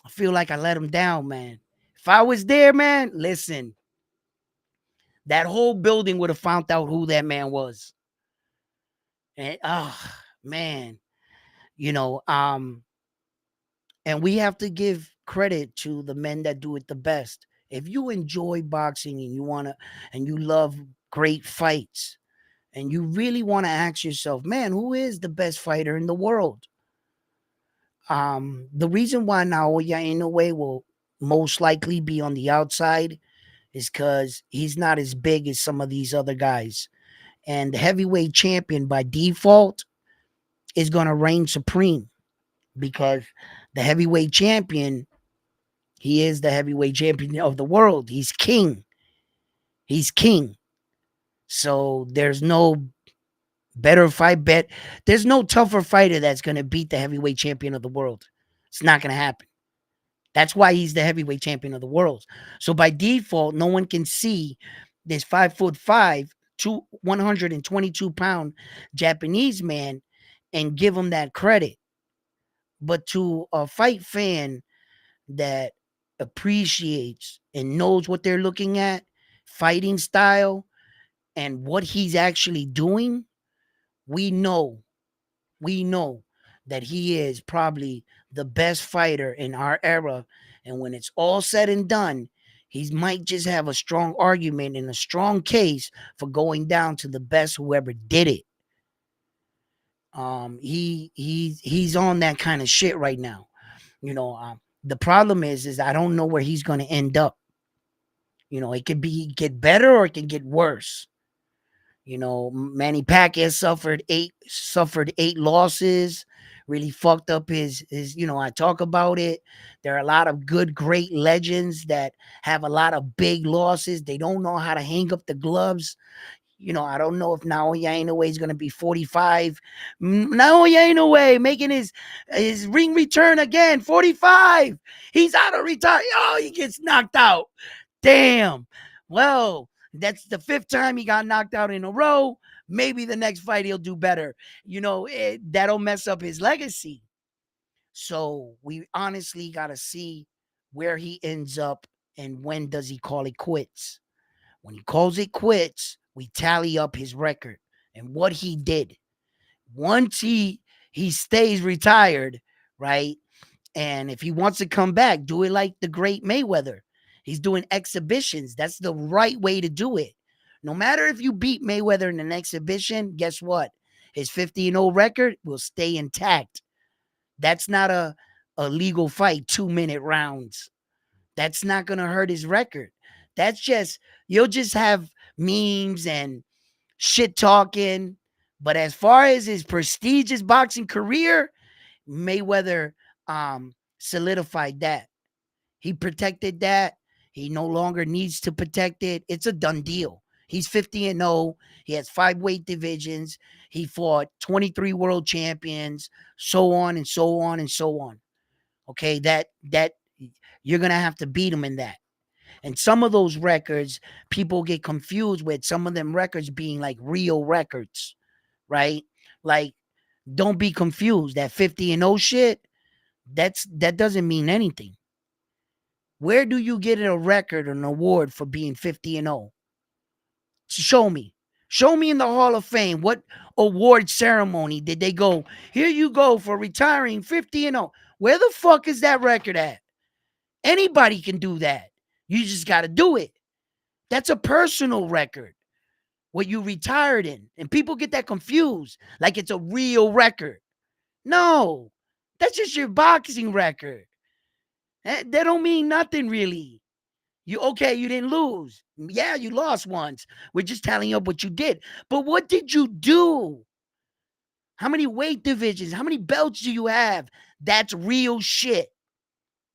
[SPEAKER 1] I feel like I let him down, man. If I was there, man, listen, that whole building would have found out who that man was. And man, you know, and we have to give credit to the men that do it the best. If you enjoy boxing and you want to and you love great fights and you really want to ask yourself, man, who is the best fighter in the world? The reason why Naoya Inoue will most likely be on the outside is because he's not as big as some of these other guys. And the heavyweight champion by default is going to reign supreme because the heavyweight champion, he is the heavyweight champion of the world. He's king. He's king. So there's no better fight bet. There's no tougher fighter that's going to beat the heavyweight champion of the world. It's not going to happen. That's why he's the heavyweight champion of the world. So by default, no one can see this 5'5", 122-pound Japanese man and give him that credit. But to a fight fan that appreciates and knows what they're looking at, fighting style, and what he's actually doing, we know, we know that he is probably the best fighter in our era. And when it's all said and done, he might just have a strong argument and a strong case for going down to the best whoever did it. He's on that kind of shit right now. You know, the problem is I don't know where he's going to end up. You know, it could be get better or it can get worse. You know, Manny Pacquiao suffered eight losses, really fucked up his. You know, I talk about it. There are a lot of good, great legends that have a lot of big losses. They don't know how to hang up the gloves. You know, I don't know if Naoya Inoue is going to be 45. Naoya Inoue making his ring return again, 45. He's out of retire. Oh, he gets knocked out. Damn. Well, that's the fifth time he got knocked out in a row. Maybe the next fight he'll do better. You know, that'll mess up his legacy. So we honestly got to see where he ends up and when does he call it quits. When he calls it quits, we tally up his record and what he did. Once he stays retired, right? And if he wants to come back, do it like the great Mayweather. He's doing exhibitions. That's the right way to do it. No matter if you beat Mayweather in an exhibition, guess what? His 50-0 record will stay intact. That's not a legal fight, 2-minute rounds. That's not going to hurt his record. That's just, you'll just have memes and shit talking. But as far as his prestigious boxing career, Mayweather solidified that. He protected that. He no longer needs to protect it. It's a done deal. He's 50-0. He has 5 weight divisions. He fought 23 world champions, so on and so on and so on. Okay, that you're gonna have to beat him in that. And some of those records, people get confused with some of them records being like real records, right? Like, don't be confused. That 50-0 shit, that doesn't mean anything. Where do you get a record or an award for being 50-0? Show me. Show me in the Hall of Fame. What award ceremony did they go, here you go for retiring 50-0? Where the fuck is that record at? Anybody can do that. You just got to do it. That's a personal record, what you retired in. And people get that confused like it's a real record. No, that's just your boxing record. That don't mean nothing really. You didn't lose. Yeah, you lost once. We're just tallying up what you did. But what did you do? How many weight divisions? How many belts do you have? That's real shit.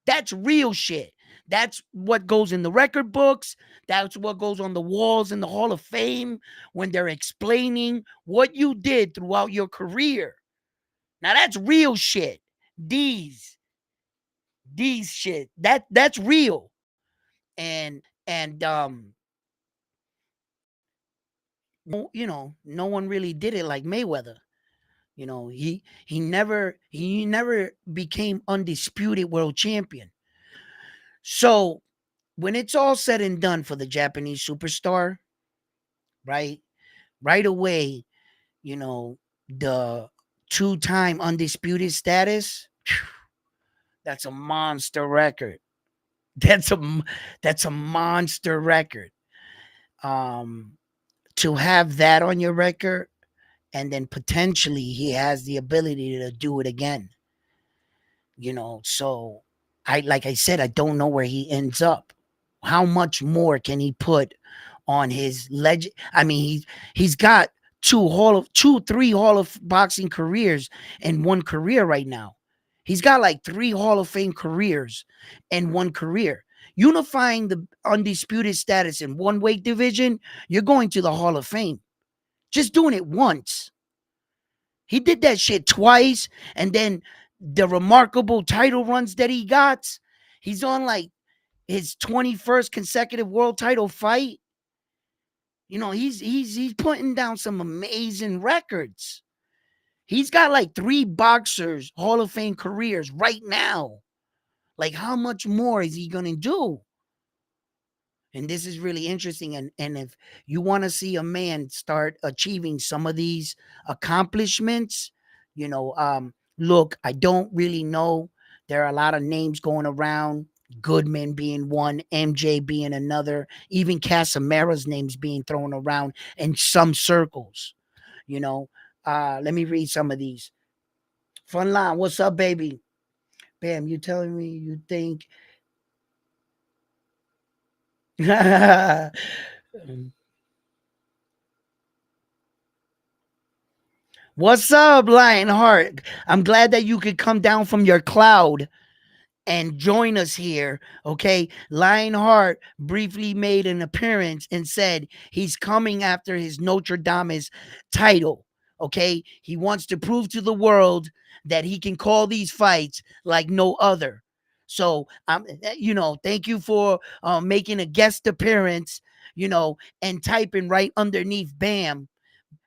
[SPEAKER 1] That's real shit. That's what goes in the record books. That's what goes on the walls in the Hall of Fame when they're explaining what you did throughout your career. Now that's real shit. These shit. That's real. And no, no one really did it like Mayweather. he never became undisputed world champion. So when it's all said and done for the Japanese superstar, right? Right away, you know, the two-time undisputed status, that's a monster record. That's a monster record. Um to have that on your record, and then potentially he has the ability to do it again. So like I said, I don't know where he ends up. How much more can he put on his legend? I mean, he's got three Hall of Boxing careers in one career right now. He's got like three Hall of Fame careers in one career. Unifying the undisputed status in one weight division, you're going to the Hall of Fame. Just doing it once. He did that shit twice, and then the remarkable title runs that he got. He's on like his 21st consecutive world title fight. He's putting down some amazing records. He's got like three boxers Hall of Fame careers right now. Like, how much more is he gonna do? And this is really interesting. And if you want to see a man start achieving some of these accomplishments, look, I don't really know. There are a lot of names going around. Goodman being one, MJ being another, even Casamara's names being thrown around in some circles. You know, let me read some of these. Funline, what's up, baby? Bam, you telling me you think What's up, Lionheart? I'm glad that you could come down from your cloud and join us here. Okay. Lionheart briefly made an appearance and said he's coming after his Notre Dame's title. Okay. He wants to prove to the world that he can call these fights like no other. So, thank you for making a guest appearance, and typing right underneath BAM.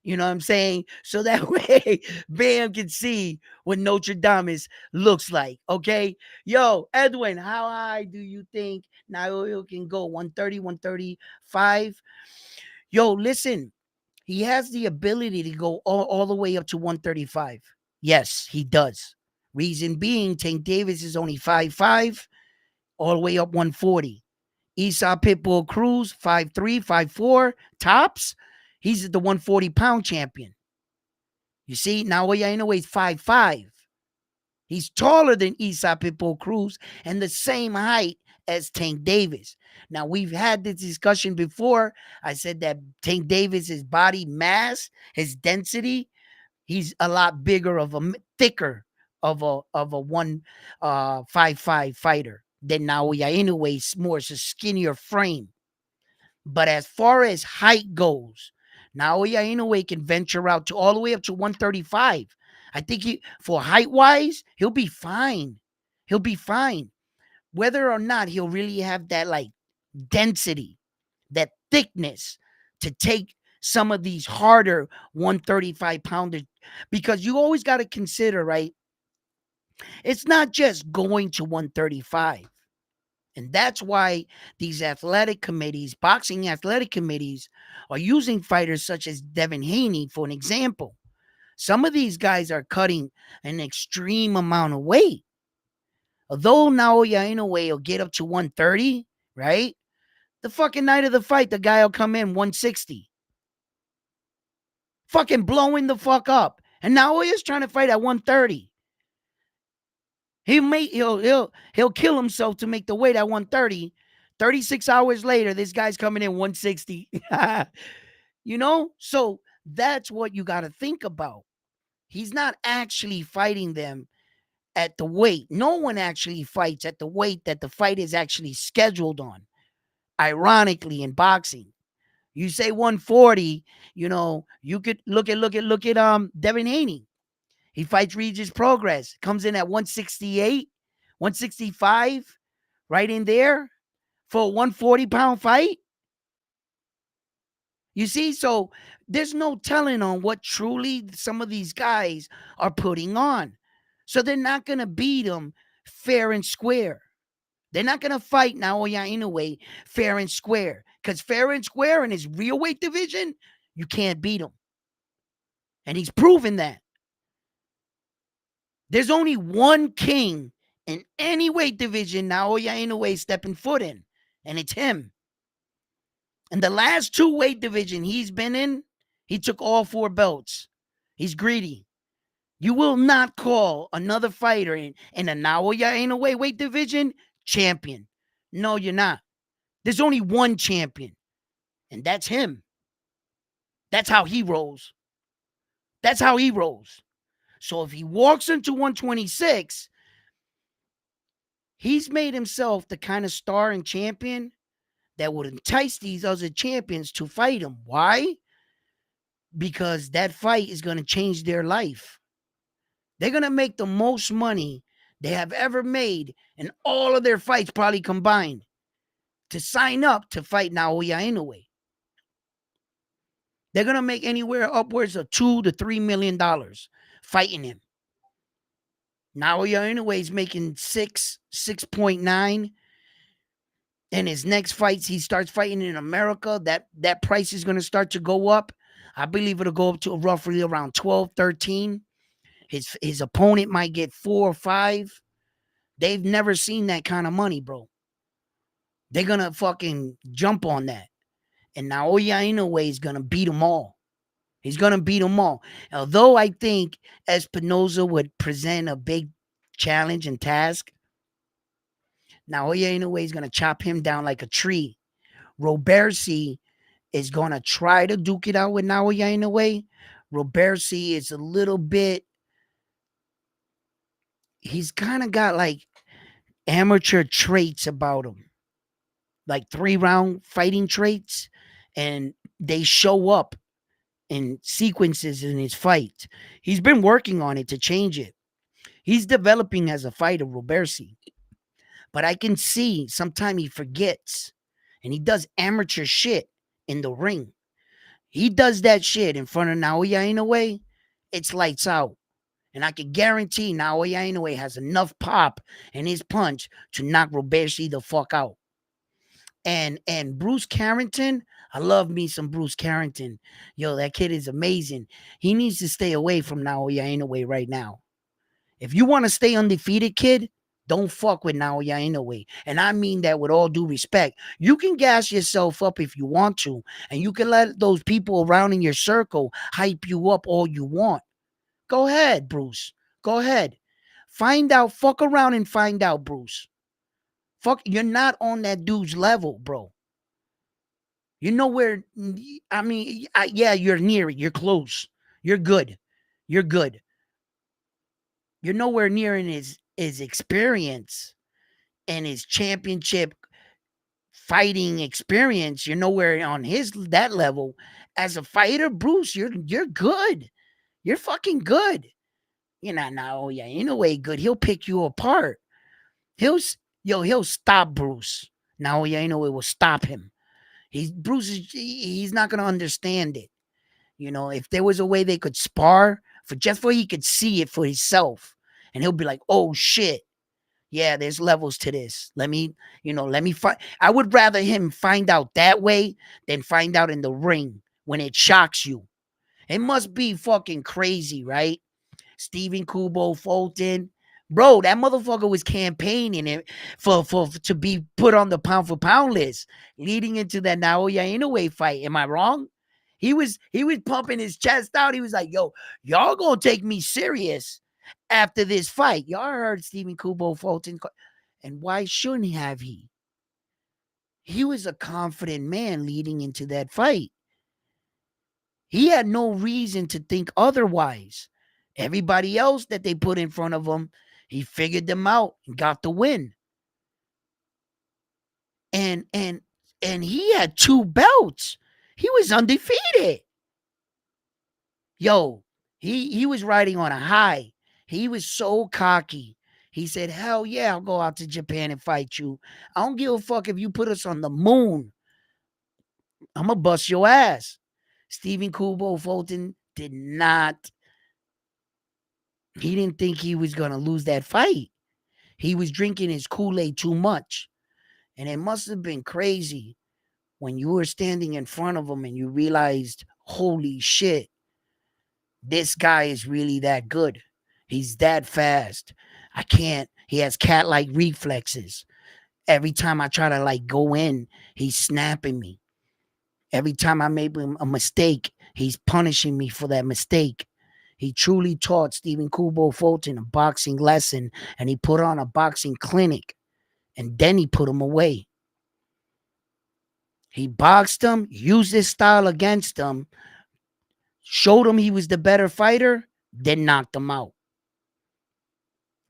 [SPEAKER 1] You know what I'm saying? So that way Bam can see what Notre Dame looks like. Okay. Yo, Edwin, how high do you think Naoya can go? 130, 135? Yo, listen, he has the ability to go all the way up to 135. Yes, he does. Reason being, Tank Davis is only 5'5", all the way up 140. Esau Pitbull Cruz, 5'3", 5'4", tops. He's the 140-pound champion. You see, Naoya Inoue is 5'5". He's taller than Esau Pitbull Cruz and the same height as Tank Davis. Now, we've had this discussion before. I said that Tank Davis, his body mass, his density, he's a lot bigger thicker of a 155 fighter than Naoya Inoue. More a skinnier frame. But as far as height goes, Naoya Inoue can venture out to all the way up to 135. I think for height wise, he'll be fine. He'll be fine. Whether or not he'll really have that like density, that thickness to take some of these harder 135-pounders, because you always got to consider, right? It's not just going to 135. And that's why these athletic committees, boxing athletic committees, are using fighters such as Devin Haney for an example. Some of these guys are cutting an extreme amount of weight. Although Naoya Inoue will get up to 130, right? The fucking night of the fight, the guy will come in 160. Fucking blowing the fuck up. And Naoya's trying to fight at 130. He'll kill himself to make the weight at 130. 36 hours later, this guy's coming in 160. So that's what you got to think about. He's not actually fighting them at the weight. No one actually fights at the weight that the fight is actually scheduled on. Ironically, in boxing, you say 140, you could look at Devin Haney. He fights Regis Progress, comes in at 168, 165, right in there for a 140-pound fight. You see, so There's no telling on what truly some of these guys are putting on. So they're not going to beat him fair and square. They're not going to fight Naoya Inoue fair and square. Because fair and square in his real weight division, you can't beat him. And he's proven that. There's only one king in any weight division Naoya Inoue stepping foot in, and it's him. And the last two weight division he's been in, he took all four belts. He's greedy. You will not call another fighter in a Naoya Inoue weight division champion. No, you're not. There's only one champion, and that's him. That's how he rolls. That's how he rolls. So if he walks into 126, he's made himself the kind of star and champion that would entice these other champions to fight him. Why? Because that fight is going to change their life. They're going to make the most money they have ever made in all of their fights, probably combined, to sign up to fight Naoya Inoue. They're going to make anywhere upwards of $2 to $3 million fighting him. Naoya Inoue is making 6.9. And his next fights, he starts fighting in America. That price is going to start to go up. I believe it'll go up to roughly around 12, 13. His opponent might get 4 or 5. They've never seen that kind of money, bro. They're going to fucking jump on that. And Naoya Inoue is going to beat them all. He's going to beat them all. Although I think Espinoza would present a big challenge and task, Naoya Inoue is going to chop him down like a tree. Robersi is going to try to duke it out with Naoya Inoue. Robersi is a little bit, he's kind of got like amateur traits about him, like 3-round fighting traits, and they show up in sequences in his fight. He's been working on it to change it. He's developing as a fighter, Robersi. But I can see sometimes he forgets and he does amateur shit in the ring. He does that shit in front of Naoya Inoue, it's lights out. And I can guarantee Naoya Inoue has enough pop in his punch to knock Robersi the fuck out. And Bruce Carrington, I love me some Bruce Carrington. Yo, that kid is amazing. He needs to stay away from Naoya Inoue right now. If you want to stay undefeated, kid, don't fuck with Naoya Inoue. And I mean that with all due respect. You can gas yourself up if you want to, and you can let those people around in your circle hype you up all you want. Go ahead, Bruce. Go ahead. Find out. Fuck around and find out, Bruce. Fuck, you're not on that dude's level, bro. You know where, I mean, yeah, you're near it. You're close. You're good. You're good. You're nowhere near in his experience and his championship fighting experience. You're nowhere on that level. As a fighter, Bruce, you're good. You're fucking good. You're not now, yeah, in a way good. He'll pick you apart. He'll stop Bruce. Now, yeah, it will stop him. He's not gonna understand it. You know, if there was a way they could spar for he could see it for himself, and he'll be like, "Oh shit, yeah, there's levels to this. Let me find." I would rather him find out that way than find out in the ring when it shocks you. It must be fucking crazy, right? Stephen Kubo Fulton. Bro, that motherfucker was campaigning it for to be put on the pound for pound list leading into that Naoya Inoue fight. Am I wrong? He was pumping his chest out. He was like, "Yo, y'all gonna take me serious after this fight." Y'all heard Stephen Kubo Fulton, and why shouldn't have he? He was a confident man leading into that fight. He had no reason to think otherwise. Everybody else that they put in front of him, he figured them out and got the win. And he had 2 belts. He was undefeated. Yo, he was riding on a high. He was so cocky. He said, "Hell yeah, I'll go out to Japan and fight you. I don't give a fuck if you put us on the moon. I'm gonna bust your ass." Stephen Kubo Fulton did not, he didn't think he was going to lose that fight. He was drinking his Kool-Aid too much. And it must have been crazy when you were standing in front of him and you realized, holy shit, this guy is really that good. He's that fast. I can't, he has cat like reflexes. Every time I try to like go in, he's snapping me. Every time I make a mistake, he's punishing me for that mistake. He truly taught Stephen Kubo Fulton a boxing lesson, and he put on a boxing clinic, and then he put him away. He boxed him, used his style against him, showed him he was the better fighter, then knocked him out.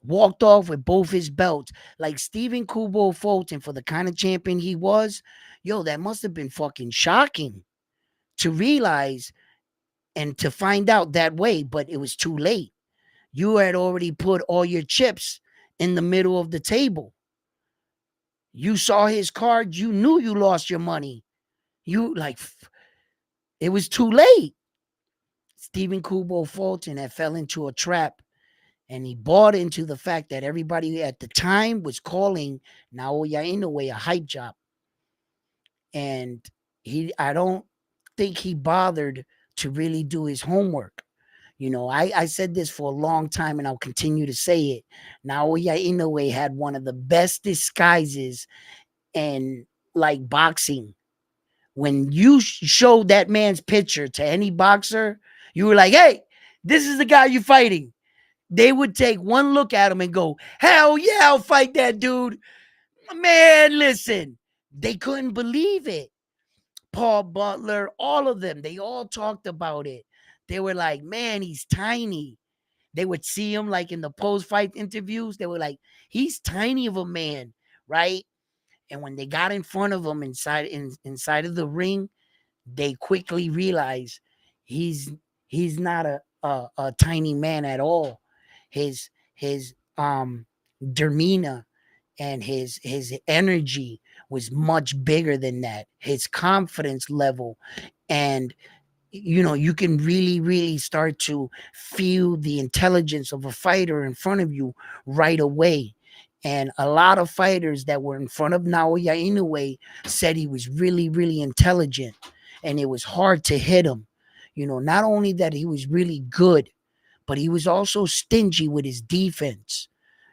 [SPEAKER 1] Walked off with both his belts. Like Stephen Kubo Fulton, for the kind of champion he was, yo, that must have been fucking shocking to realize and to find out that way, but it was too late. You had already put all your chips in the middle of the table. You saw his card, you knew you lost your money. You like, it was too late. Stephen Kubo Fulton had fell into a trap, and he bought into the fact that everybody at the time was calling Naoya Inoue a hype job. And I don't think he bothered to really do his homework. You know, I said this for a long time and I'll continue to say it. Naoya Inoue had one of the best disguises in like boxing. When you showed that man's picture to any boxer, you were like, hey, this is the guy you're fighting. They would take one look at him and go, hell yeah, I'll fight that dude. Man, listen, they couldn't believe it. Paul Butler, all of them, they all talked about it. They were like, man, he's tiny. They would see him like in the post-fight interviews. They were like, he's tiny of a man, right? And when they got in front of him inside of the ring, they quickly realized he's not a tiny man at all. His demeanor and his energy was much bigger than that. His confidence level, and you know, you can really start to feel the intelligence of a fighter in front of you right away. And a lot of fighters that were in front of Naoya Inoue said he was really intelligent, and it was hard to hit him. You know, not only that he was really good, but he was also stingy with his defense.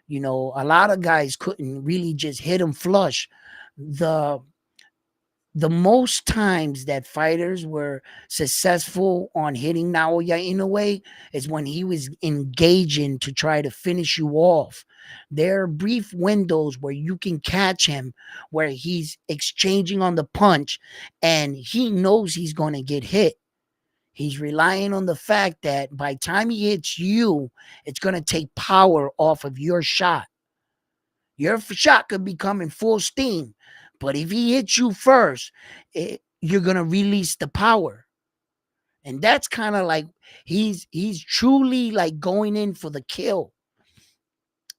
[SPEAKER 1] You know, a lot of guys couldn't really just hit him flush. The the most times that fighters were successful on hitting Naoya Inoue is when he was engaging to try to finish you off. There are brief windows where you can catch him where he's exchanging on the punch and he knows he's going to get hit. He's relying on the fact that by the time he hits you, it's going to take power off of your shot. Your shot could be coming full steam, but if he hits you first, you're gonna release the power, and that's kind of like he's truly like going in for the kill.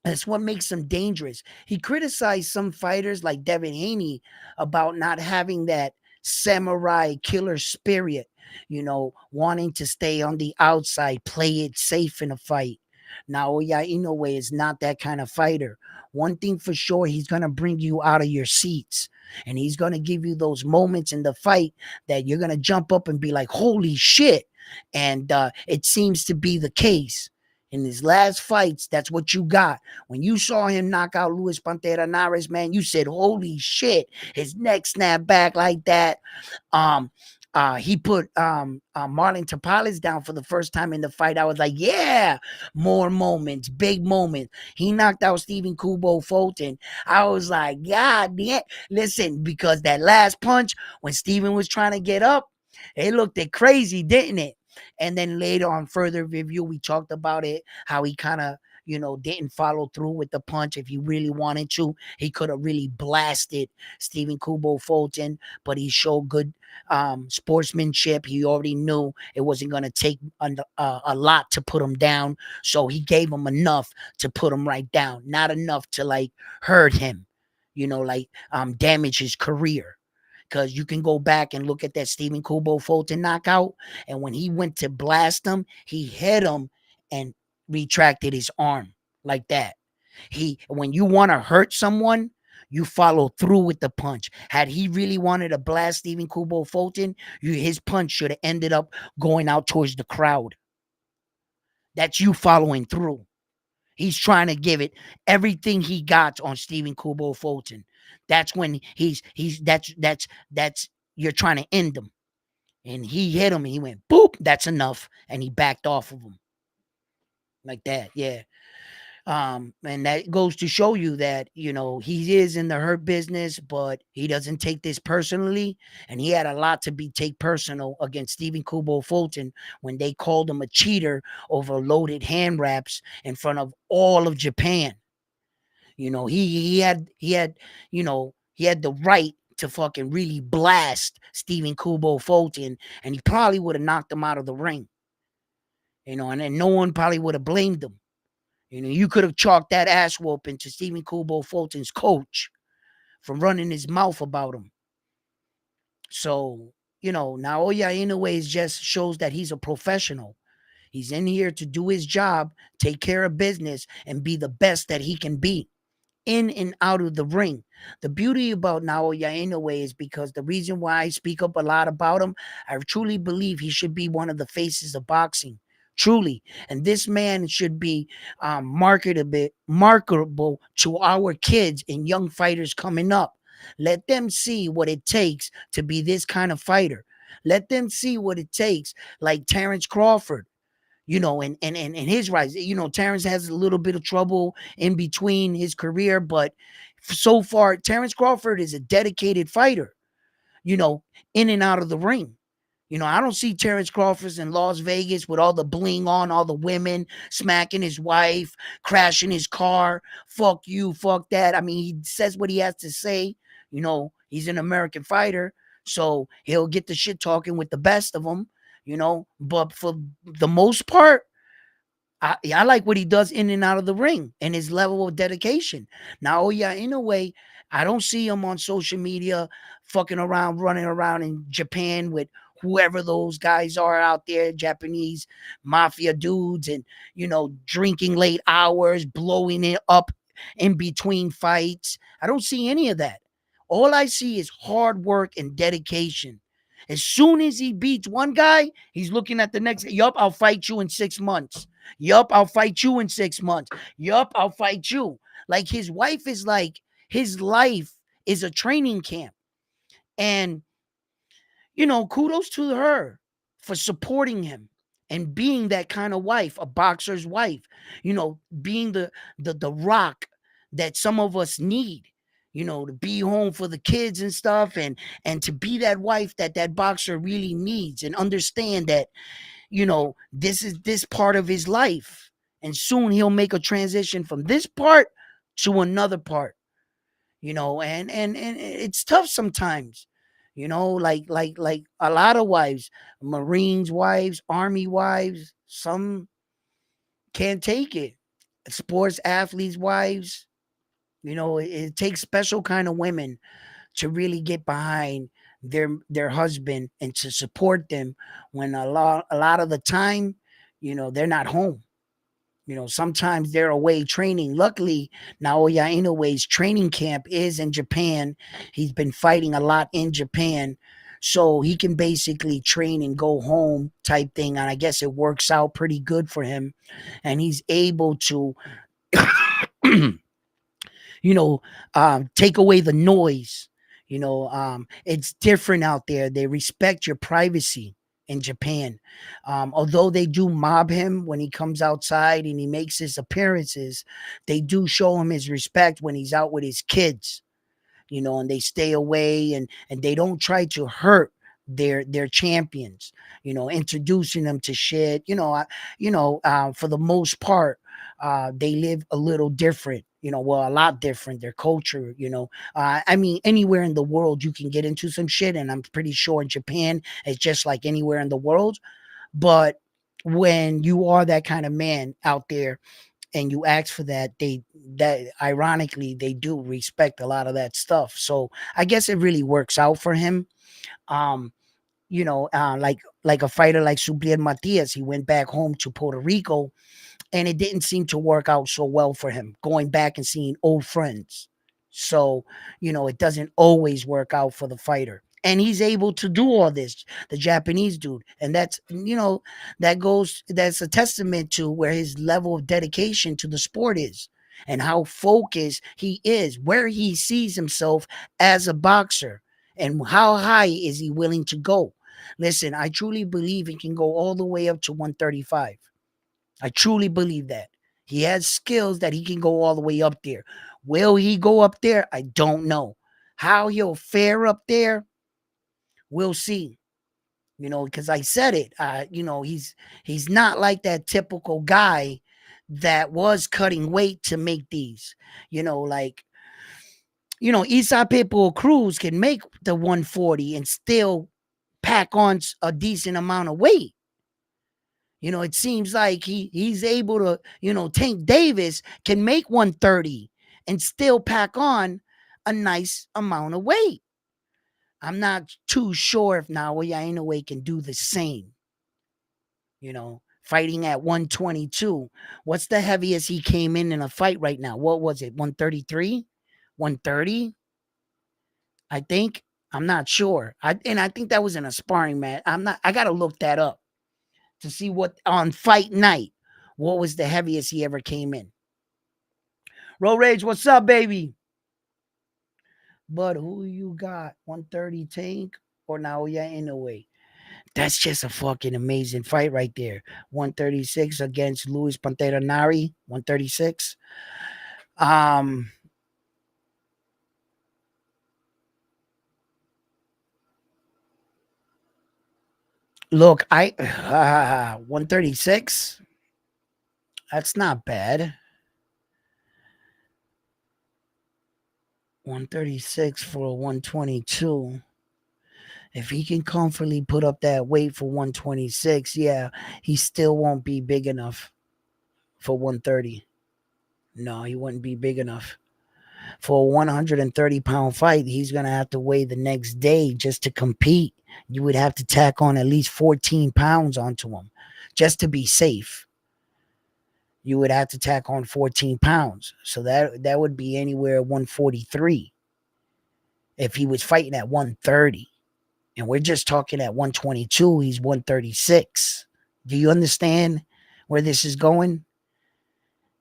[SPEAKER 1] That's what makes him dangerous. He criticized some fighters like Devin Haney about not having that samurai killer spirit, you know, wanting to stay on the outside, play it safe in a fight. Naoya Inoue is not that kind of fighter. One thing for sure, he's going to bring you out of your seats. And he's going to give you those moments in the fight that you're going to jump up and be like, holy shit. And it seems to be the case. In his last fights, that's what you got. When you saw him knock out Luis Pantera Nares, man, you said, holy shit, his neck snapped back like that. Um, he put Marlon Tapales down for the first time in the fight. I was like, yeah, more moments, big moments. He knocked out Stephen Kubo Fulton. I was like, God damn. Listen, because that last punch, when Stephen was trying to get up, it looked crazy, didn't it? And then later on further review, we talked about it, how he kind of, you know, didn't follow through with the punch. If he really wanted to, he could have really blasted Stephen Kubo Fulton, but he showed good sportsmanship. He already knew it wasn't going to take a lot to put him down. So he gave him enough to put him right down, not enough to like hurt him, you know, like damage his career. because you can go back and look at that Stephen Kubo Fulton knockout. And when he went to blast him, he hit him and retracted his arm like that. When you want to hurt someone, you follow through with the punch. Had he really wanted to blast Stephen Kubo Fulton, his punch should have ended up going out towards the crowd. That's you following through. He's trying to give it everything he got on Stephen Kubo Fulton. That's when that's you're trying to end him. And he hit him and he went boop, that's enough. And he backed off of him. Like that. Yeah. And that goes to show you that, he is in the hurt business, but he doesn't take this personally. And he had a lot to be take personal against Stephen Kubo Fulton when they called him a cheater over loaded hand wraps in front of all of Japan. He had the right to fucking really blast Stephen Kubo Fulton, and he probably would have knocked him out of the ring. And then no one probably would have blamed him. You could have chalked that ass whooping to Stephen Kubo Fulton's coach from running his mouth about him. So, Naoya Inoue just shows that he's a professional. He's in here to do his job, take care of business, and be the best that he can be in and out of the ring. The beauty about Naoya Inoue is because the reason why I speak up a lot about him, I truly believe he should be one of the faces of boxing. Truly. And this man should be marketable to our kids and young fighters coming up. Let them see what it takes to be this kind of fighter. Let them see what it takes, like Terrence Crawford, and his rise. Terrence has a little bit of trouble in between his career, but so far, Terrence Crawford is a dedicated fighter, in and out of the ring. I don't see Terrence Crawford in Las Vegas with all the bling on, all the women, smacking his wife, crashing his car. Fuck you, fuck that. I mean, he says what he has to say. He's an American fighter, so he'll get the shit talking with the best of them, But for the most part, I like what he does in and out of the ring and his level of dedication. Now, in a way, I don't see him on social media fucking around, running around in Japan with whoever those guys are out there, Japanese mafia dudes, and, drinking late hours, blowing it up in between fights. I don't see any of that. All I see is hard work and dedication. As soon as he beats one guy, he's looking at the next. Yup, I'll fight you in 6 months. Yup, I'll fight you in 6 months. Yup, I'll fight you. Like his wife is like, his life is a training camp. And, kudos to her for supporting him and being that kind of wife, a boxer's wife, being the rock that some of us need, to be home for the kids and stuff, and to be that wife that boxer really needs, and understand that, this is this part of his life. And soon he'll make a transition from this part to another part, and it's tough sometimes, like a lot of wives, Marines wives, Army wives, some can't take it. Sports athletes wives, it takes special kind of women to really get behind their husband and to support them when a lot of the time, they're not home. Sometimes they're away training. Luckily, Naoya Inoue's training camp is in Japan. He's been fighting a lot in Japan, so he can basically train and go home type thing. And I guess it works out pretty good for him, and he's able to take away the noise. It's different out there. They respect your privacy in Japan. Although they do mob him when he comes outside and he makes his appearances, they do show him his respect when he's out with his kids, and they stay away, and they don't try to hurt their champions, introducing them to shit. For the most part, they live a little different, well, a lot different, their culture, I mean, anywhere in the world you can get into some shit, and I'm pretty sure in Japan it's just like anywhere in the world. But when you are that kind of man out there, and you ask for that, that ironically they do respect a lot of that stuff. So I guess it really works out for him. Um, like a fighter like Subriel Matias, he went back home to Puerto Rico, and it didn't seem to work out so well for him, going back and seeing old friends. So, it doesn't always work out for the fighter. And he's able to do all this, the Japanese dude. And that's a testament to where his level of dedication to the sport is, and how focused he is, where he sees himself as a boxer, and how high is he willing to go. Listen, I truly believe he can go all the way up to 135. I truly believe that. He has skills that he can go all the way up there. Will he go up there? I don't know. How he'll fare up there, we'll see. Because I said it. He's not like that typical guy that was cutting weight to make these. Like Isa Pepo Cruz can make the 140 and still pack on a decent amount of weight. It seems like he's able to, Tank Davis can make 130 and still pack on a nice amount of weight. I'm not too sure if Naoya Inoue can do the same. Fighting at 122. What's the heaviest he came in a fight right now? What was it? 133? 130? I think. I'm not sure. I think that was in a sparring match. I gotta look that up to see what on fight night, what was the heaviest he ever came in. Road Rage, what's up, baby? But who you got? 130 Tank or Naoya Inoue? That's just a fucking amazing fight right there. 136 against Luis Pantera Nari, 136. Look, 136. That's not bad. 136 for 122. If he can comfortably put up that weight for 126, yeah, he still won't be big enough for 130. No, he wouldn't be big enough. For a 130-pound fight, he's going to have to weigh the next day just to compete. You would have to tack on at least 14 pounds onto him just to be safe. You would have to tack on 14 pounds. So that would be anywhere 143 if he was fighting at 130. And we're just talking at 122, he's 136. Do you understand where this is going?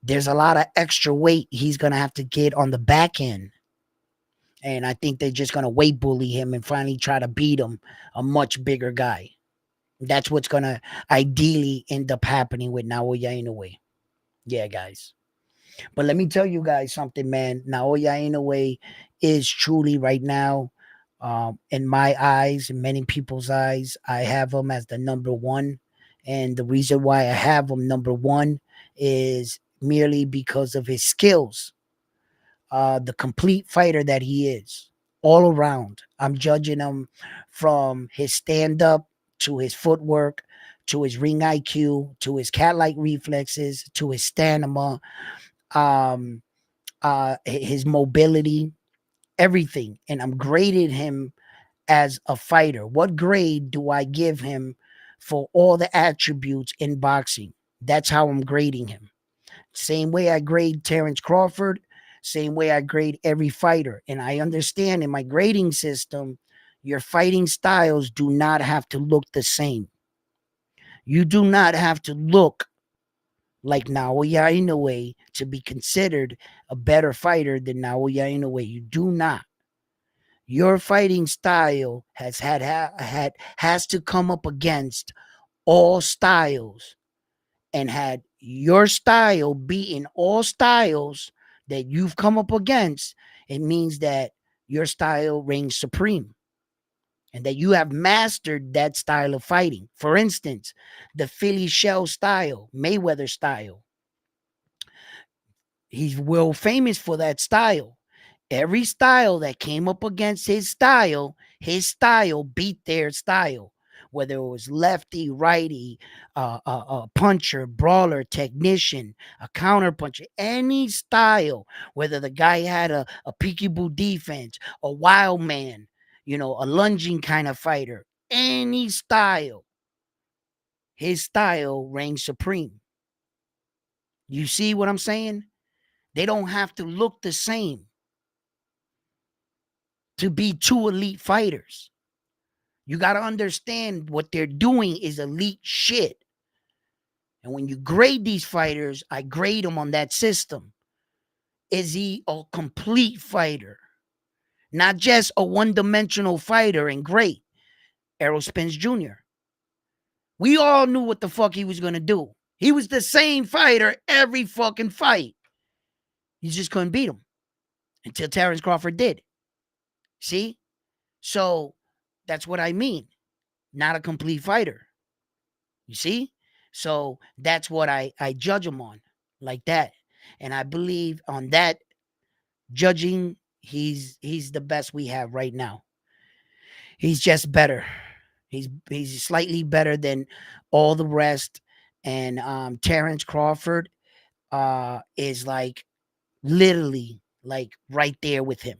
[SPEAKER 1] There's a lot of extra weight he's going to have to get on the back end. And I think they're just going to weight bully him and finally try to beat him, a much bigger guy. That's what's going to ideally end up happening with Naoya Inoue. Yeah, guys. But let me tell you guys something, man. Naoya Inoue is truly right now, in my eyes, in many people's eyes, I have him as the number one. And the reason why I have him number one is merely because of his skills, the complete fighter that he is, all around. I'm judging him from his stand up to his footwork to his ring IQ to his cat like reflexes to his stamina, um, his mobility, everything. And I'm grading him as a fighter. What grade do I give him for all the attributes in boxing? That's how I'm grading him. Same way I grade Terrence Crawford, same way I grade every fighter. And I understand in my grading system, your fighting styles do not have to look the same. You do not have to look like Naoya Inoue to be considered a better fighter than Naoya Inoue. You do not. Your fighting style has to come up against all styles, and had your style beaten all styles that you've come up against, it means that your style reigns supreme and that you have mastered that style of fighting. For instance, the Philly shell style, Mayweather style. He's world famous for that style. Every style that came up against his style beat their style. whether it was lefty, righty, puncher, brawler, technician, a counter puncher, any style, whether the guy had a peekaboo defense, a wild man, a lunging kind of fighter, any style, his style reigns supreme. You see what I'm saying? They don't have to look the same to be two elite fighters. You got to understand what they're doing is elite shit. And when you grade these fighters, I grade them on that system. Is he a complete fighter? Not just a one-dimensional fighter and great. Errol Spence Jr. We all knew what the fuck he was going to do. He was the same fighter every fucking fight. You just couldn't beat him until Terrence Crawford did. See? So that's what I mean. Not a complete fighter. You see? So that's what I judge him on, like that. And I believe on that judging, he's the best we have right now. He's just better. He's slightly better than all the rest. And Terrence Crawford is like literally like right there with him,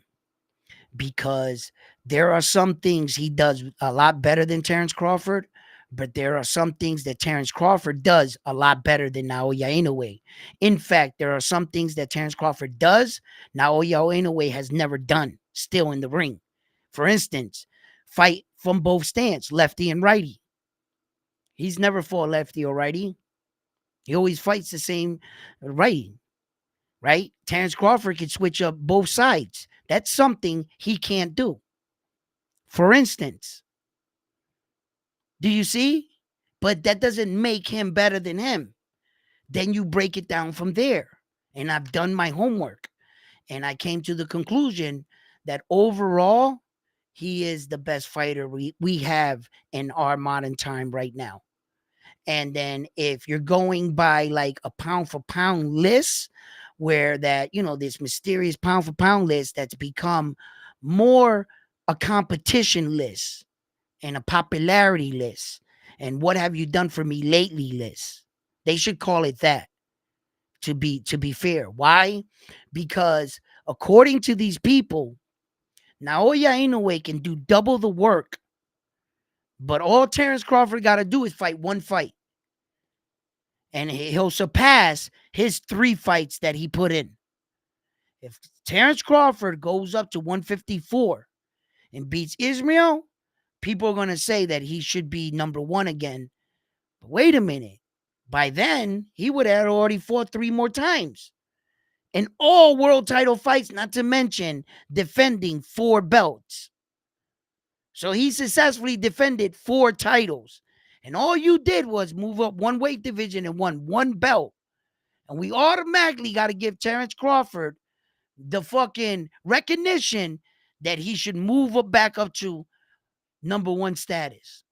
[SPEAKER 1] because there are some things he does a lot better than Terrence Crawford, but there are some things that Terrence Crawford does a lot better than Naoya Inoue. In fact, there are some things that Terrence Crawford does Naoya Inoue has never done still in the ring. For instance, fight from both stance, lefty and righty. He's never fought lefty or righty. He always fights the same righty, right? Terrence Crawford can switch up both sides. That's something he can't do. For instance, do you see? But that doesn't make him better than him. Then you break it down from there. And I've done my homework. And I came to the conclusion that overall, he is the best fighter we have in our modern time right now. And then if you're going by like a pound for pound list, where that, this mysterious pound for pound list that's become more a competition list and a popularity list and what have you done for me lately list. They should call it that, to be fair. Why? Because according to these people, Naoya Inoue can do double the work, but all Terrence Crawford got to do is fight one fight, and he'll surpass his 3 fights that he put in. If Terrence Crawford goes up to 154 and beats Israel, people are going to say that he should be number 1 again. But wait a minute. By then, he would have already fought 3 more times. In all world title fights, not to mention defending 4 belts. So he successfully defended 4 titles. And all you did was move up 1 weight division and won 1 belt. And we automatically got to give Terrence Crawford the fucking recognition that he should move up back up to number 1 status.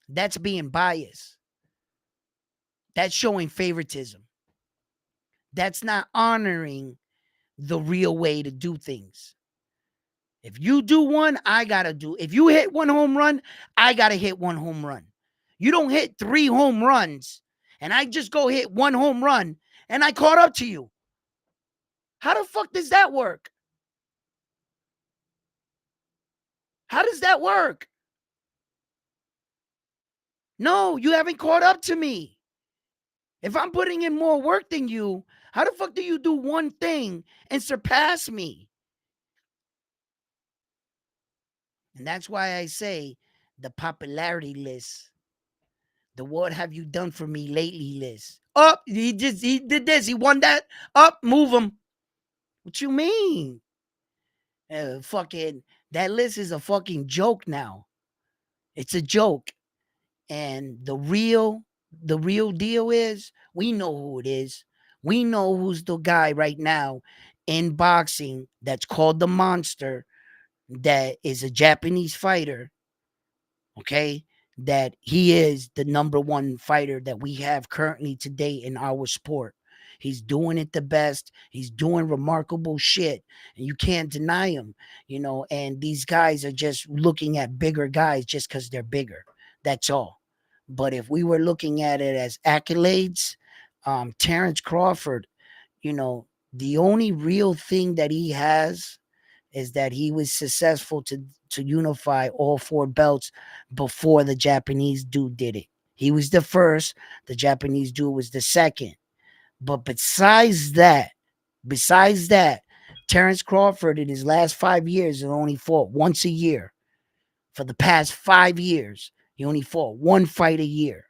[SPEAKER 1] That's being biased. That's showing favoritism. That's not honoring the real way to do things. If you do one, I got to do. If you hit 1 home run, I got to hit 1 home run. You don't hit 3 home runs and I just go hit 1 home run and I caught up to you. How the fuck does that work? How does that work? No, you haven't caught up to me. If I'm putting in more work than you, how the fuck do you do one thing and surpass me? And that's why I say the popularity list, the what have you done for me lately list. Up, he did this, he won that. Up, move him. What you mean? Fucking that list is a fucking joke now. It's a joke. And the real deal is we know who it is. We know who's the guy right now in boxing that's called the Monster, that is a Japanese fighter. Okay, that he is the number 1 fighter that we have currently today in our sport. He's doing it the best. He's doing remarkable shit, and you can't deny him. And these guys are just looking at bigger guys just because they're bigger. That's all. But if we were looking at it as accolades, Terrence Crawford, you know, the only real thing that he has is that he was successful to unify all four belts before the Japanese dude did it. He was the first, the Japanese dude was the second. But besides that, Terrence Crawford in his last 5 years has only fought once a year. For the past 5 years, he only fought one fight a year.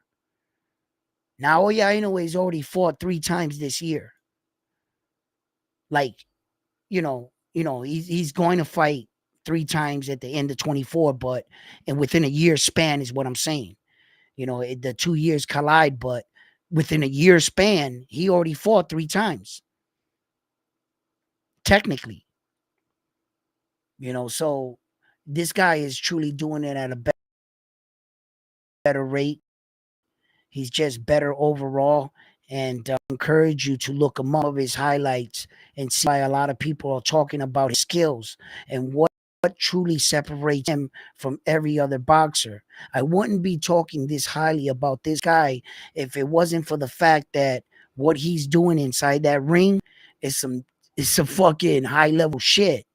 [SPEAKER 1] Naoya Inoue's already fought 3 times this year. Like, he's going to fight 3 times at the end of 24, but and within a year span is what I'm saying. The 2 years collide, but within a year span, he already fought 3 times, technically. So this guy is truly doing it at a better rate. He's just better overall. And encourage you to look among his highlights and see why a lot of people are talking about his skills and what truly separates him from every other boxer. I wouldn't be talking this highly about this guy if it wasn't for the fact that what he's doing inside that ring is some fucking high level shit.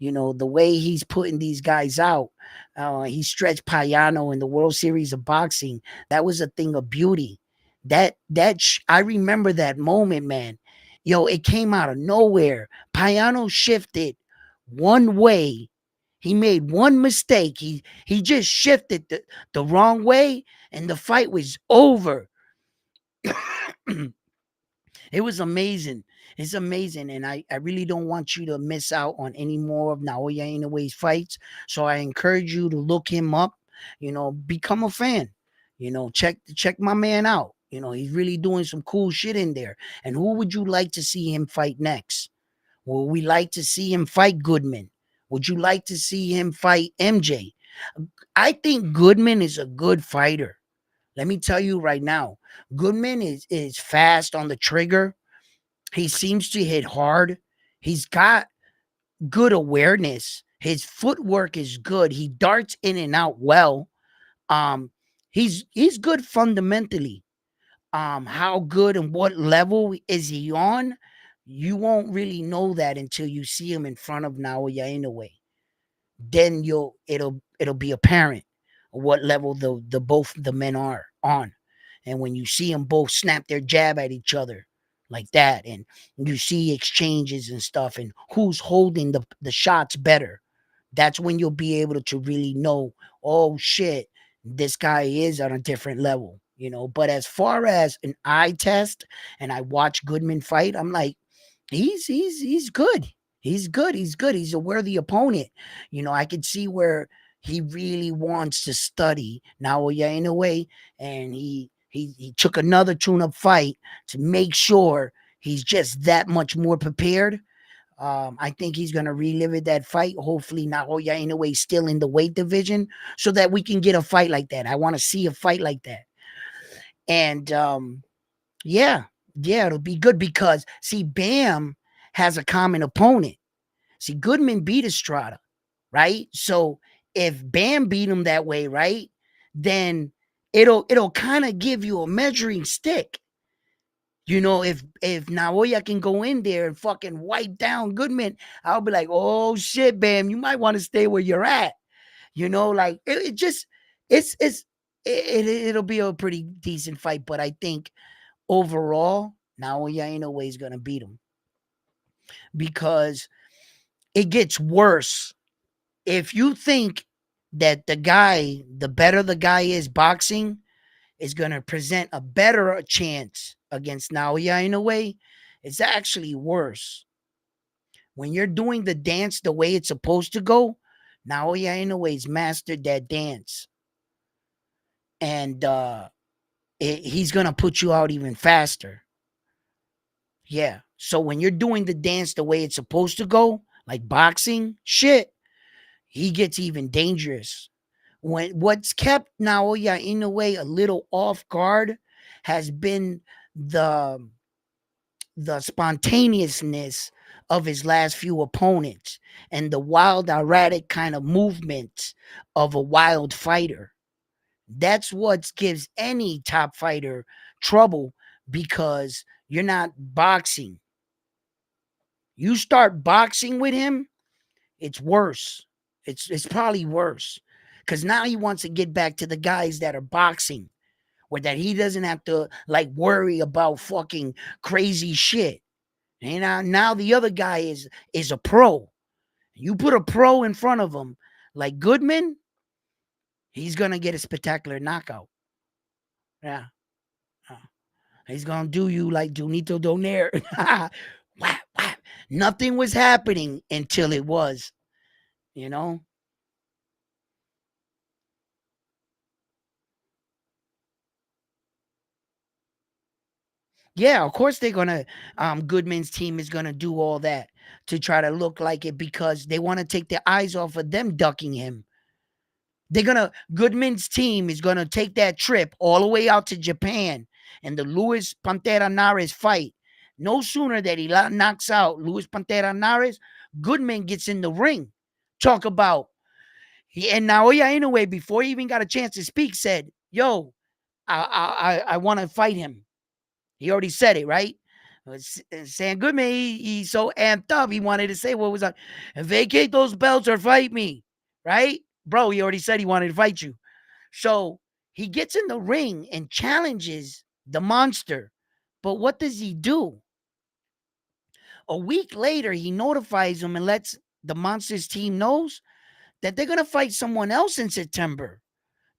[SPEAKER 1] The way he's putting these guys out. He stretched Payano in the World Series of Boxing. That was a thing of beauty. I remember that moment, man. It came out of nowhere. Payano shifted one way. He made one mistake. He just shifted the wrong way, and the fight was over. It was amazing. It's amazing. And I really don't want you to miss out on any more of Naoya Inoue's fights. So I encourage you to look him up, become a fan, check my man out. He's really doing some cool shit in there. And who would you like to see him fight next? Would we like to see him fight Goodman? Would you like to see him fight MJ? I think Goodman is a good fighter. Let me tell you right now, Goodman is fast on the trigger. He seems to hit hard. He's got good awareness. His footwork is good. He darts in and out well. Um, he's good fundamentally. How good and what level is he on? You won't really know that until you see him in front of Naoya Inoue. Then it'll be apparent what level the both the men are on. And when you see them both snap their jab at each other like that, and you see exchanges and stuff, and who's holding the shots better, that's when you'll be able to really know, oh shit, this guy is on a different level. But as far as an eye test, and I watch Goodman fight, I'm like, he's good. He's good. He's good. He's a worthy opponent. I could see where he really wants to study Naoya Inoue, and he took another tune-up fight to make sure he's just that much more prepared. I think he's gonna relive that fight. Hopefully, Naoya Inoue is still in the weight division, so that we can get a fight like that. I want to see a fight like that. And yeah, it'll be good because see, Bam has a common opponent. See, Goodman beat Estrada, right? So if Bam beat him that way, right, then it'll kind of give you a measuring stick. If Naoya can go in there and fucking wipe down Goodman, I'll be like, oh shit, Bam, you might want to stay where you're at. Like it'll be a pretty decent fight, but I think overall, Naoya Inoue is gonna beat him because it gets worse. If you think that the better the guy is boxing, is gonna present a better chance against Naoya Inoue, it's actually worse. When you're doing the dance the way it's supposed to go, Naoya Inoue's mastered that dance, and he's gonna put you out even faster. Yeah. So when you're doing the dance the way it's supposed to go, like boxing, shit, he gets even dangerous. What's kept Naoya Inoue a little off guard has been the the spontaneousness of his last few opponents and the wild, erratic kind of movements of a wild fighter. That's what gives any top fighter trouble because you're not boxing. You start boxing with him, it's worse. It's probably worse because now he wants to get back to the guys that are boxing, where that he doesn't have to like worry about fucking crazy shit. And now the other guy is a pro. You put a pro in front of him, like Goodman, he's gonna get a spectacular knockout. Yeah, he's gonna do you like Junito Donaire. Whap, whap. Nothing was happening until it was. You know. Yeah, of course they're gonna. Goodman's team is gonna do all that to try to look like it because they want to take their eyes off of them ducking him. They're gonna Goodman's team is gonna take that trip all the way out to Japan and the Luis Pantera Nares fight. No sooner that he knocks out Luis Pantera Nares, Goodman gets in the ring. Talk about he and Naoya Inoue before he even got a chance to speak said, "Yo, I want to fight him." He already said it, right? Sam Goodman, he's so amped up. He wanted to say what was like, vacate those belts or fight me, right? Bro, he already said he wanted to fight you. So he gets in the ring and challenges the monster. But what does he do? A week later, he notifies him and lets the monster's team knows that they're going to fight someone else in September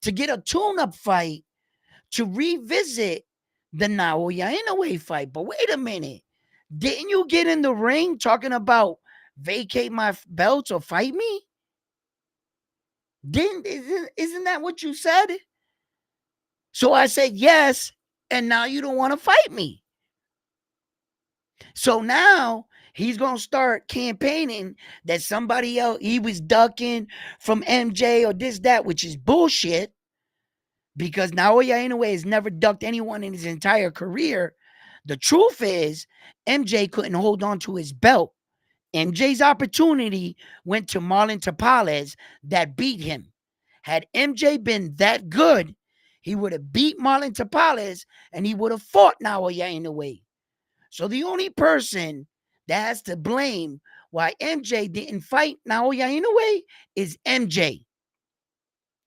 [SPEAKER 1] to get a tune-up fight to revisit the Naoya Inoue fight. But wait a minute. Didn't you get in the ring talking about vacate my belts or fight me? Isn't that what you said? So I said yes, and now you don't want to fight me. So now he's gonna start campaigning that somebody else he was ducking from MJ or this, that, which is bullshit. Because Naoya Inoue has never ducked anyone in his entire career. The truth is, MJ couldn't hold on to his belt. MJ's opportunity went to Marlon Tapales that beat him. Had MJ been that good, he would have beat Marlon Tapales and he would have fought Naoya Inoue. So the only person that has to blame why MJ didn't fight Naoya Inoue is MJ.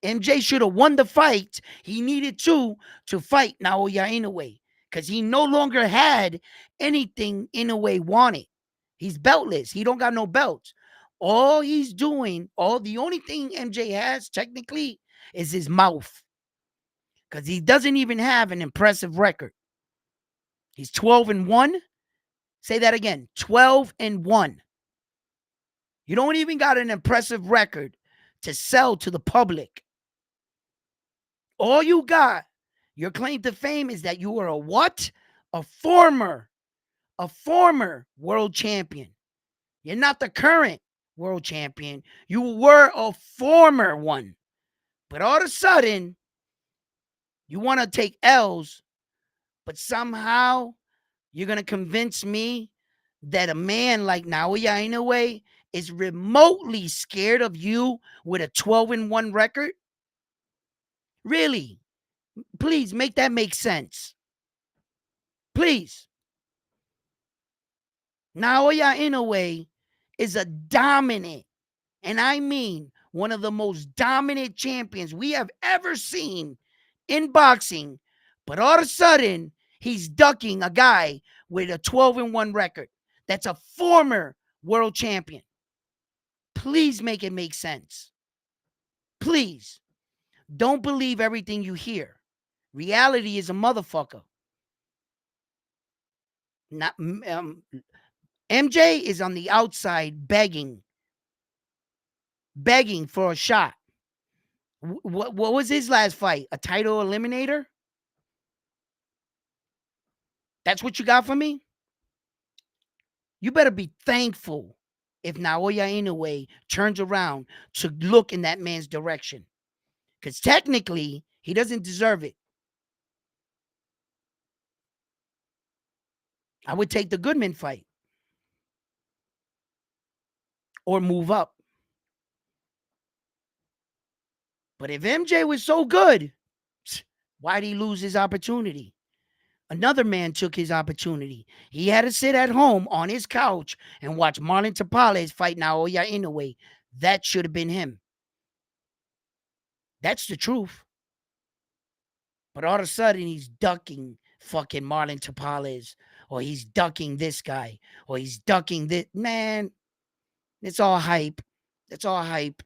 [SPEAKER 1] MJ should have won the fight. He needed to fight Naoya Inoue because he no longer had anything Inoue wanted. He's beltless. He don't got no belts. All he's doing, the only thing MJ has technically is his mouth because he doesn't even have an impressive record. He's 12-1. Say that again, 12-1. You don't even got an impressive record to sell to the public. All you got, your claim to fame is that you were a what? A former world champion. You're not the current world champion. You were a former one. But all of a sudden, you want to take L's, but somehow you're going to convince me that a man like Naoya Inoue is remotely scared of you with a 12-1 record? Really? Please make that make sense. Please. Naoya Inoue is a dominant, and I mean one of the most dominant champions we have ever seen in boxing. But all of a sudden, he's ducking a guy with a 12-1 record. That's a former world champion. Please make it make sense. Please. Don't believe everything you hear. Reality is a motherfucker. Not, MJ is on the outside begging for a shot. What was his last fight? A title eliminator? That's what you got for me? You better be thankful if Naoya Inoue turns around to look in that man's direction. Because technically, he doesn't deserve it. I would take the Goodman fight or move up. But if MJ was so good, why'd he lose his opportunity? Another man took his opportunity. He had to sit at home on his couch and watch Marlon Tapales fight Naoya Inoue. That should have been him. That's the truth. But all of a sudden, he's ducking fucking Marlon Tapales, or he's ducking this guy, or he's ducking this. Man, it's all hype. It's all hype.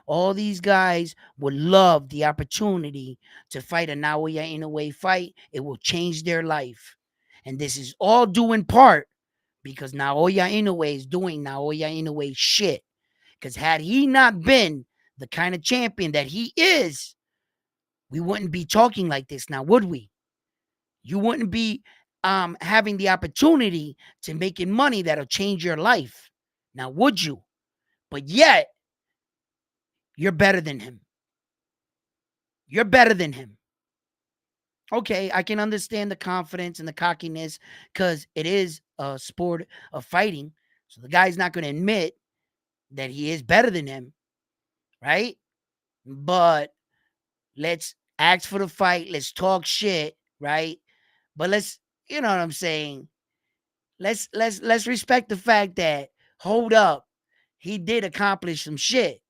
[SPEAKER 1] All these guys would love the opportunity to fight a Naoya Inoue fight. It will change their life. And this is all due in part because Naoya Inoue is doing Naoya Inoue shit. Because had he not been the kind of champion that he is, we wouldn't be talking like this now, would we? You wouldn't be having the opportunity to making money that'll change your life. Now, would you? But yet, you're better than him. You're better than him. Okay, I can understand the confidence and the cockiness because it is a sport of fighting. So the guy's not going to admit that he is better than him, right? But let's ask for the fight. Let's talk shit, right? But let's, you know what I'm saying? Let's respect the fact that hold up, he did accomplish some shit.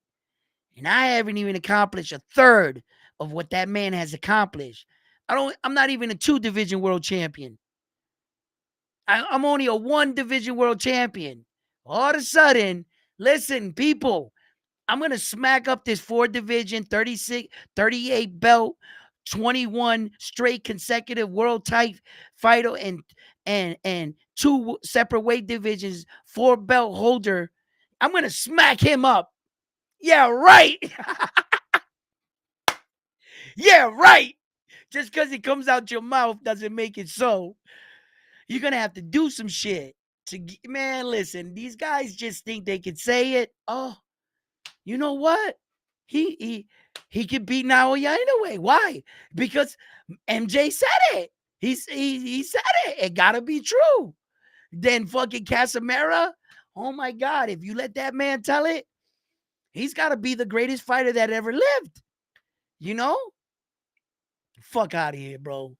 [SPEAKER 1] And I haven't even accomplished a third of what that man has accomplished. I'm not even a 2 division world champion. I'm only a 1 division world champion. All of a sudden, listen, people, I'm going to smack up this 4 division, 36, 38 belt, 21 straight consecutive world type fighter and 2 separate weight divisions, 4 belt holder. I'm going to smack him up. Yeah, right. Yeah, right. Just because it comes out your mouth doesn't make it so. You're going to have to do some shit. Man, listen, these guys just think they can say it. Oh, you know what? He could beat Naoya anyway. Why? Because MJ said it. He said it. It gotta be true. Then fucking Casamera. Oh my God! If you let that man tell it, he's gotta be the greatest fighter that ever lived. You know? Fuck out of here, bro.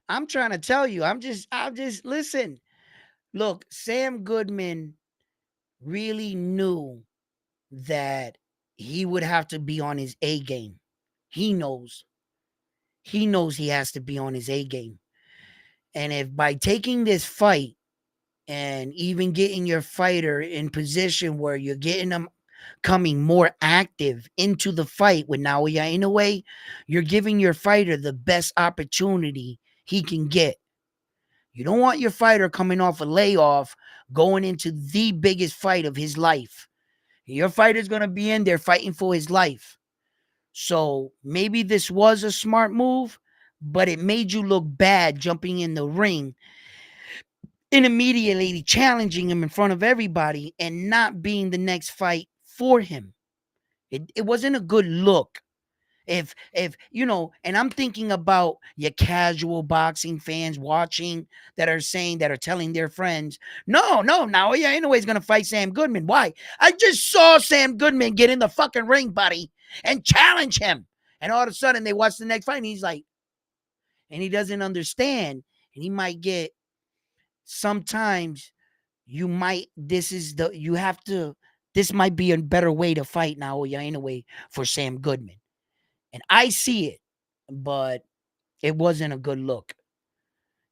[SPEAKER 1] I'm trying to tell you. I'm just listen. Look, Sam Goodman really knew that he would have to be on his A game. He knows. He knows he has to be on his A game. And if by taking this fight and even getting your fighter in position where you're getting them coming more active into the fight with Naoya Inoue, you're giving your fighter the best opportunity he can get. You don't want your fighter coming off a layoff going into the biggest fight of his life. Your fighter's going to be in there fighting for his life. So maybe this was a smart move, but it made you look bad jumping in the ring and immediately challenging him in front of everybody and not being the next fight for him. It wasn't a good look. If you know, and I'm thinking about your casual boxing fans watching that are saying that are telling their friends, no, now yeah, anyways gonna fight Sam Goodman. Why? I just saw Sam Goodman get in the fucking ring, buddy, and challenge him. And all of a sudden they watch the next fight and he's like, and he doesn't understand. And he might get sometimes you might this is the you have to this might be a better way to fight now, yeah, anyway, for Sam Goodman. And I see it, but it wasn't a good look.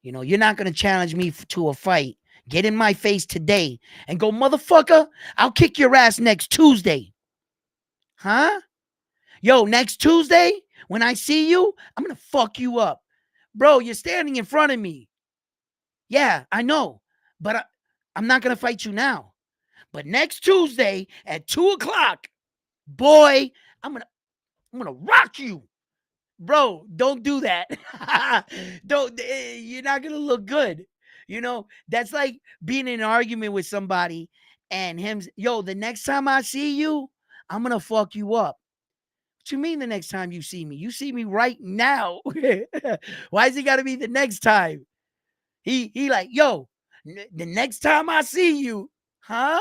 [SPEAKER 1] You know, you're not going to challenge me to a fight. Get in my face today and go, motherfucker, I'll kick your ass next Tuesday. Huh? Yo, next Tuesday, when I see you, I'm going to fuck you up. Bro, you're standing in front of me. Yeah, I know. But I'm not going to fight you now. But next Tuesday at 2 o'clock, boy, I'm gonna rock you. Bro, don't do that. Don't you're not gonna look good. You know, that's like being in an argument with somebody And him, yo, the next time I see you, I'm gonna fuck you up. What you mean the next time you see me? You see me right now. Why is it gotta be the next time? He like, yo, the next time I see you, huh?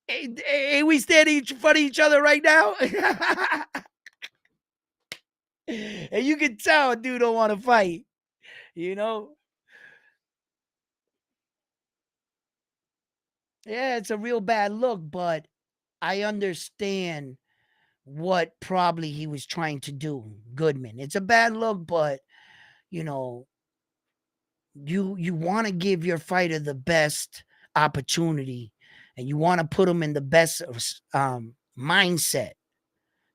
[SPEAKER 1] Ain't we standing in front of each other right now? And you can tell a dude don't want to fight, you know? Yeah, it's a real bad look, but I understand what probably he was trying to do, Goodman. It's a bad look, but you know, you want to give your fighter the best opportunity, and you want to put him in the best mindset.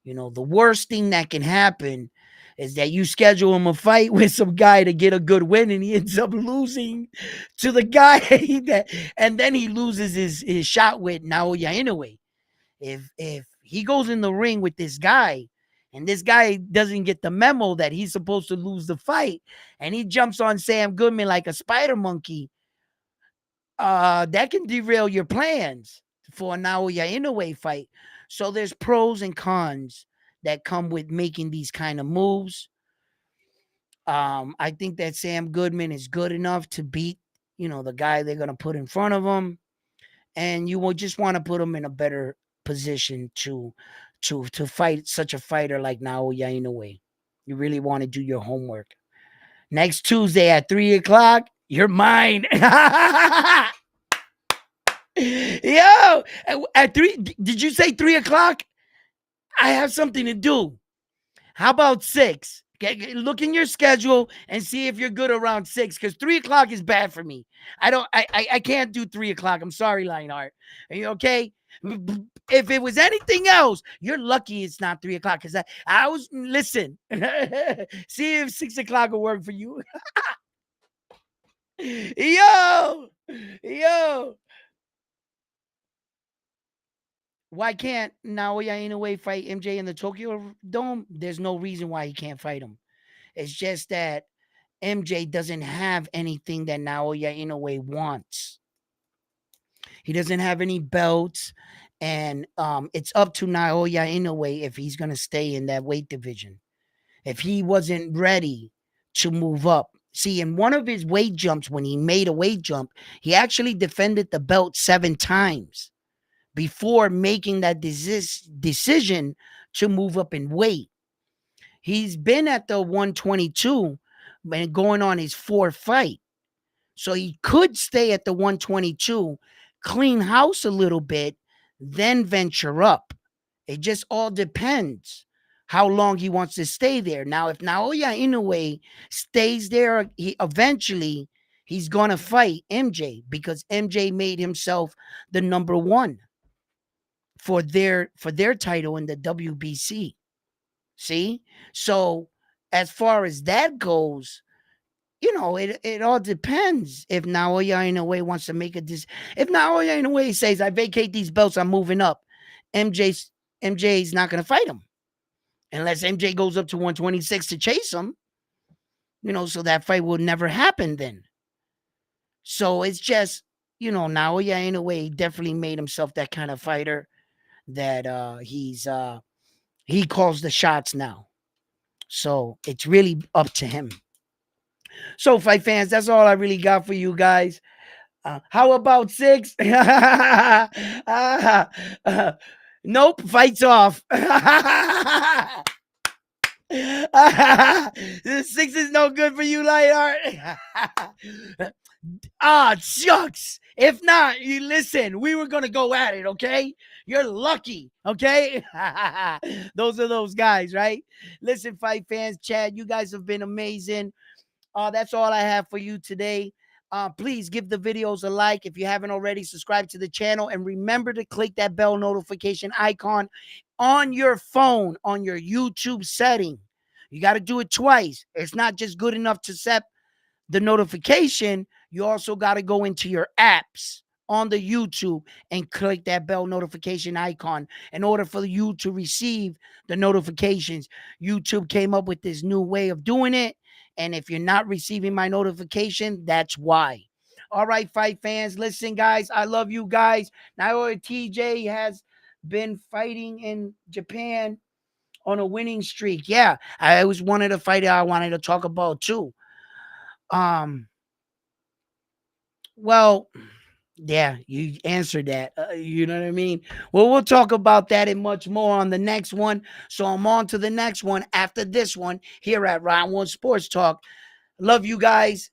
[SPEAKER 1] You know, the worst thing that can happen is that you schedule him a fight with some guy to get a good win, and he ends up losing to the guy that, and then he loses his shot with Naoya Inoue. If he goes in the ring with this guy, and this guy doesn't get the memo that he's supposed to lose the fight, and he jumps on Sam Goodman like a spider monkey, that can derail your plans for a Naoya Inoue fight. So there's pros and cons that come with making these kind of moves. I think that Sam Goodman is good enough to beat, the guy they're gonna put in front of him, and you will just want to put him in a better position to fight such a fighter like Naoya Inoue. You really want to do your homework. Next Tuesday at 3 o'clock, you're mine. Yo, at 3, did you say 3 o'clock? I have something to do. How about 6? Look in your schedule and see if you're good around 6, because 3 o'clock is bad for me. I can't do 3 o'clock. I'm sorry, Lionheart. Are you okay? If it was anything else, you're lucky it's not 3 o'clock, because I was, listen, see if 6 o'clock will work for you. Yo, why can't Naoya Inoue fight MJ in the Tokyo Dome? There's no reason why he can't fight him. It's just that MJ doesn't have anything that Naoya Inoue wants. He doesn't have any belts, and it's up to Naoya Inoue if he's going to stay in that weight division. If he wasn't ready to move up. See, in one of his weight jumps, when he made a weight jump, he actually defended the belt 7 times before making that decision to move up in weight. He's been at the 122 and going on his 4th fight. So he could stay at the 122, clean house a little bit, then venture up. It just all depends how long he wants to stay there. Now, if Naoya Inoue stays there, he's going to fight MJ, because MJ made himself the number 1 for their title in the WBC. See? So as far as that goes, it all depends if Naoya Inoue wants to make a decision. If Naoya Inoue says, I vacate these belts, I'm moving up, MJ's not going to fight him unless MJ goes up to 126 to chase him, so that fight will never happen then. So it's just, Naoya Inoue definitely made himself that kind of fighter that he calls the shots now. So it's really up to him. So, fight fans, that's all I really got for you guys. How about 6? Nope, fights off. 6 is no good for you, Lightheart. Shucks. If not, you listen, we were going to go at it, okay? You're lucky, okay? Those are those guys, right? Listen, fight fans, Chad, you guys have been amazing. That's all I have for you today. Please give the videos a like. If you haven't already, subscribe to the channel. And remember to click that bell notification icon on your phone, on your YouTube setting. You got to do it twice. It's not just good enough to set the notification. You also got to go into your apps on the YouTube and click that bell notification icon in order for you to receive the notifications. YouTube came up with this new way of doing it. And if you're not receiving my notification, that's why. All right, fight fans, listen, guys, I love you guys. Naoya TJ has been fighting in Japan on a winning streak. Yeah, I was one of the fighter I wanted to talk about too. Um, well, yeah, you answered that. You know what I mean? Well, we'll talk about that and much more on the next one. So I'm on to the next one after this one here at Round One Sports Talk. Love you guys.